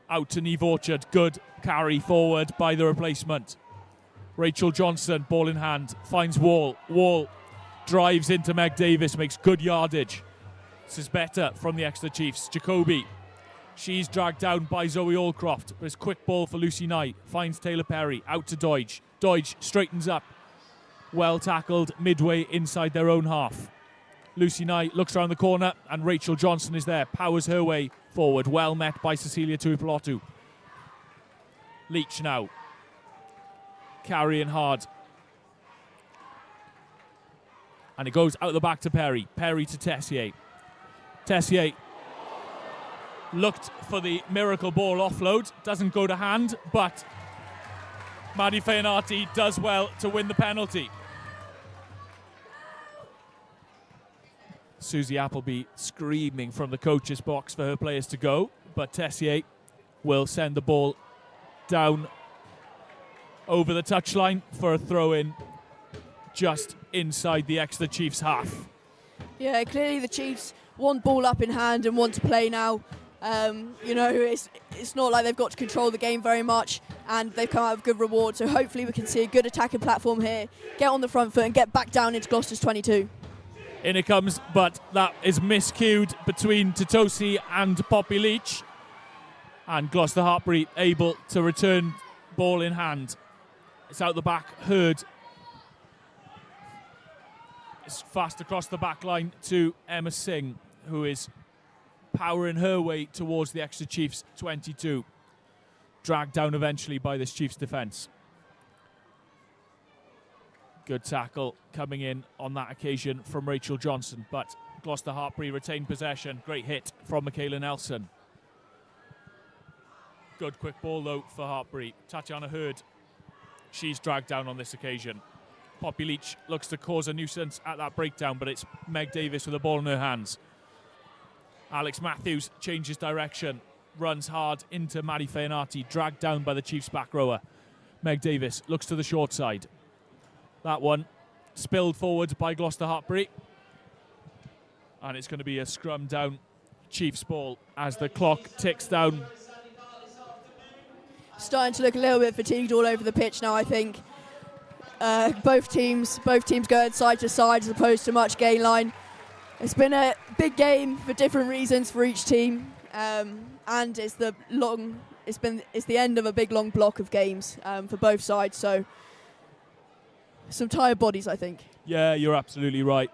Out to Neve Orchard. Good carry forward by the replacement. Rachel Johnson, ball in hand, finds Wall. Wall drives into Meg Davis, makes good yardage. This is better from the Exeter Chiefs. Jacoby, she's dragged down by Zoe Allcroft, but it's quick ball for Lucy Knight. Finds Taylor Perry, out to Doidge. Doidge straightens up. Well tackled midway inside their own half. Lucy Knight looks around the corner, and Rachel Johnson is there, powers her way forward. Well met by Cecilia Tuipulotu. Leech now. Carrying hard. And it goes out the back to Perry. Perry to Tessier. Tessier looked for the miracle ball offload. Doesn't go to hand, but Maddie Faianati does well to win the penalty. Susie Appleby screaming from the coach's box for her players to go, but Tessier will send the ball down over the touchline for a throw-in just inside the Exeter Chiefs half. Yeah, clearly the Chiefs want ball up in hand and want to play now. It's not like they've got to control the game very much, and they've come out with good reward. So hopefully we can see a good attacking platform here, get on the front foot and get back down into Gloucester's 22. In it comes, but that is miscued between Titosi and Poppy Leach. And Gloucester-Hartpury able to return ball in hand. It's out the back, Hurd. It's fast across the back line to Emma Singh, who is powering her way towards the Exeter Chiefs 22. Dragged down eventually by this Chiefs defence. Good tackle coming in on that occasion from Rachel Johnson, but Gloucester-Hartpury retained possession. Great hit from Michaela Nelson. Good quick ball though for Hartpury. Tatiana Hurd, she's dragged down on this occasion. Poppy Leach looks to cause a nuisance at that breakdown, but it's Meg Davis with the ball in her hands. Alex Matthews changes direction, runs hard into Maddie Faianati, dragged down by the Chiefs back rower. Meg Davis looks to the short side. That one spilled forward by Gloucester-Hartpury. And it's going to be a scrum down Chiefs ball as the clock ticks down. Starting to look a little bit fatigued all over the pitch now, I think. Both teams going side to side as opposed to much gain line. It's been a big game for different reasons for each team, and it's the end of a big long block of games for both sides. So some tired bodies, I think. Yeah, you're absolutely right.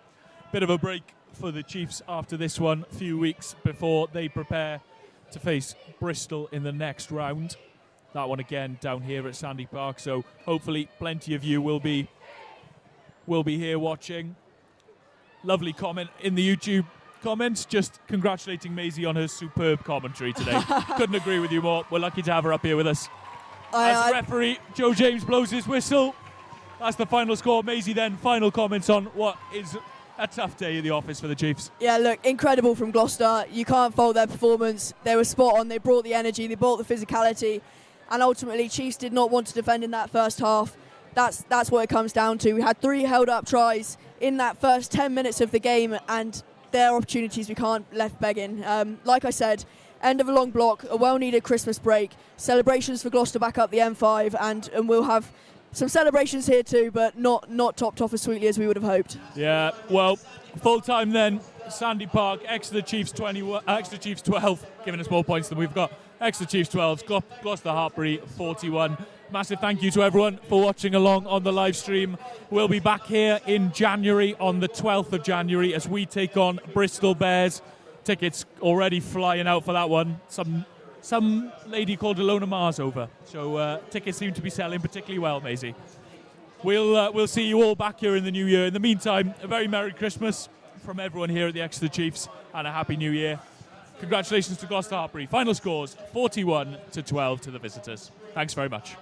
Bit of a break for the Chiefs after this one, a few weeks before they prepare to face Bristol in the next round. That one again down here at Sandy Park, so hopefully plenty of you will be here watching. Lovely comment in the YouTube comments, just congratulating Maisie on her superb commentary today. Couldn't agree with you more. We're lucky to have her up here with us. As the referee, Joe James, blows his whistle. That's the final score. Maisie then, final comments on what is a tough day in the office for the Chiefs. Yeah, look, incredible from Gloucester. You can't fault their performance. They were spot on. They brought the energy. They brought the physicality. And ultimately, Chiefs did not want to defend in that first half. That's what it comes down to. We had 3 held-up tries in that first 10 minutes of the game, and there are opportunities we can't left begging. Like I said, end of a long block, a well-needed Christmas break, celebrations for Gloucester back up the M5, and we'll have some celebrations here too, but not topped off as sweetly as we would have hoped. Yeah, well, full time then, Sandy Park, Exeter Chiefs 12, giving us more points than we've got. Exeter Chiefs 12, Gloucester-Hartpury 41. Massive thank you to everyone for watching along on the live stream. We'll be back here in January, on the 12th of January, as we take on Bristol Bears. Tickets already flying out for that one. Some some lady called Ilona Mars over. So tickets seem to be selling particularly well, Maisie. We'll see you all back here in the new year. In the meantime, a very Merry Christmas from everyone here at the Exeter Chiefs and a Happy New Year. Congratulations to Gloucester-Hartpury. Final scores 41-12 to the visitors. Thanks very much.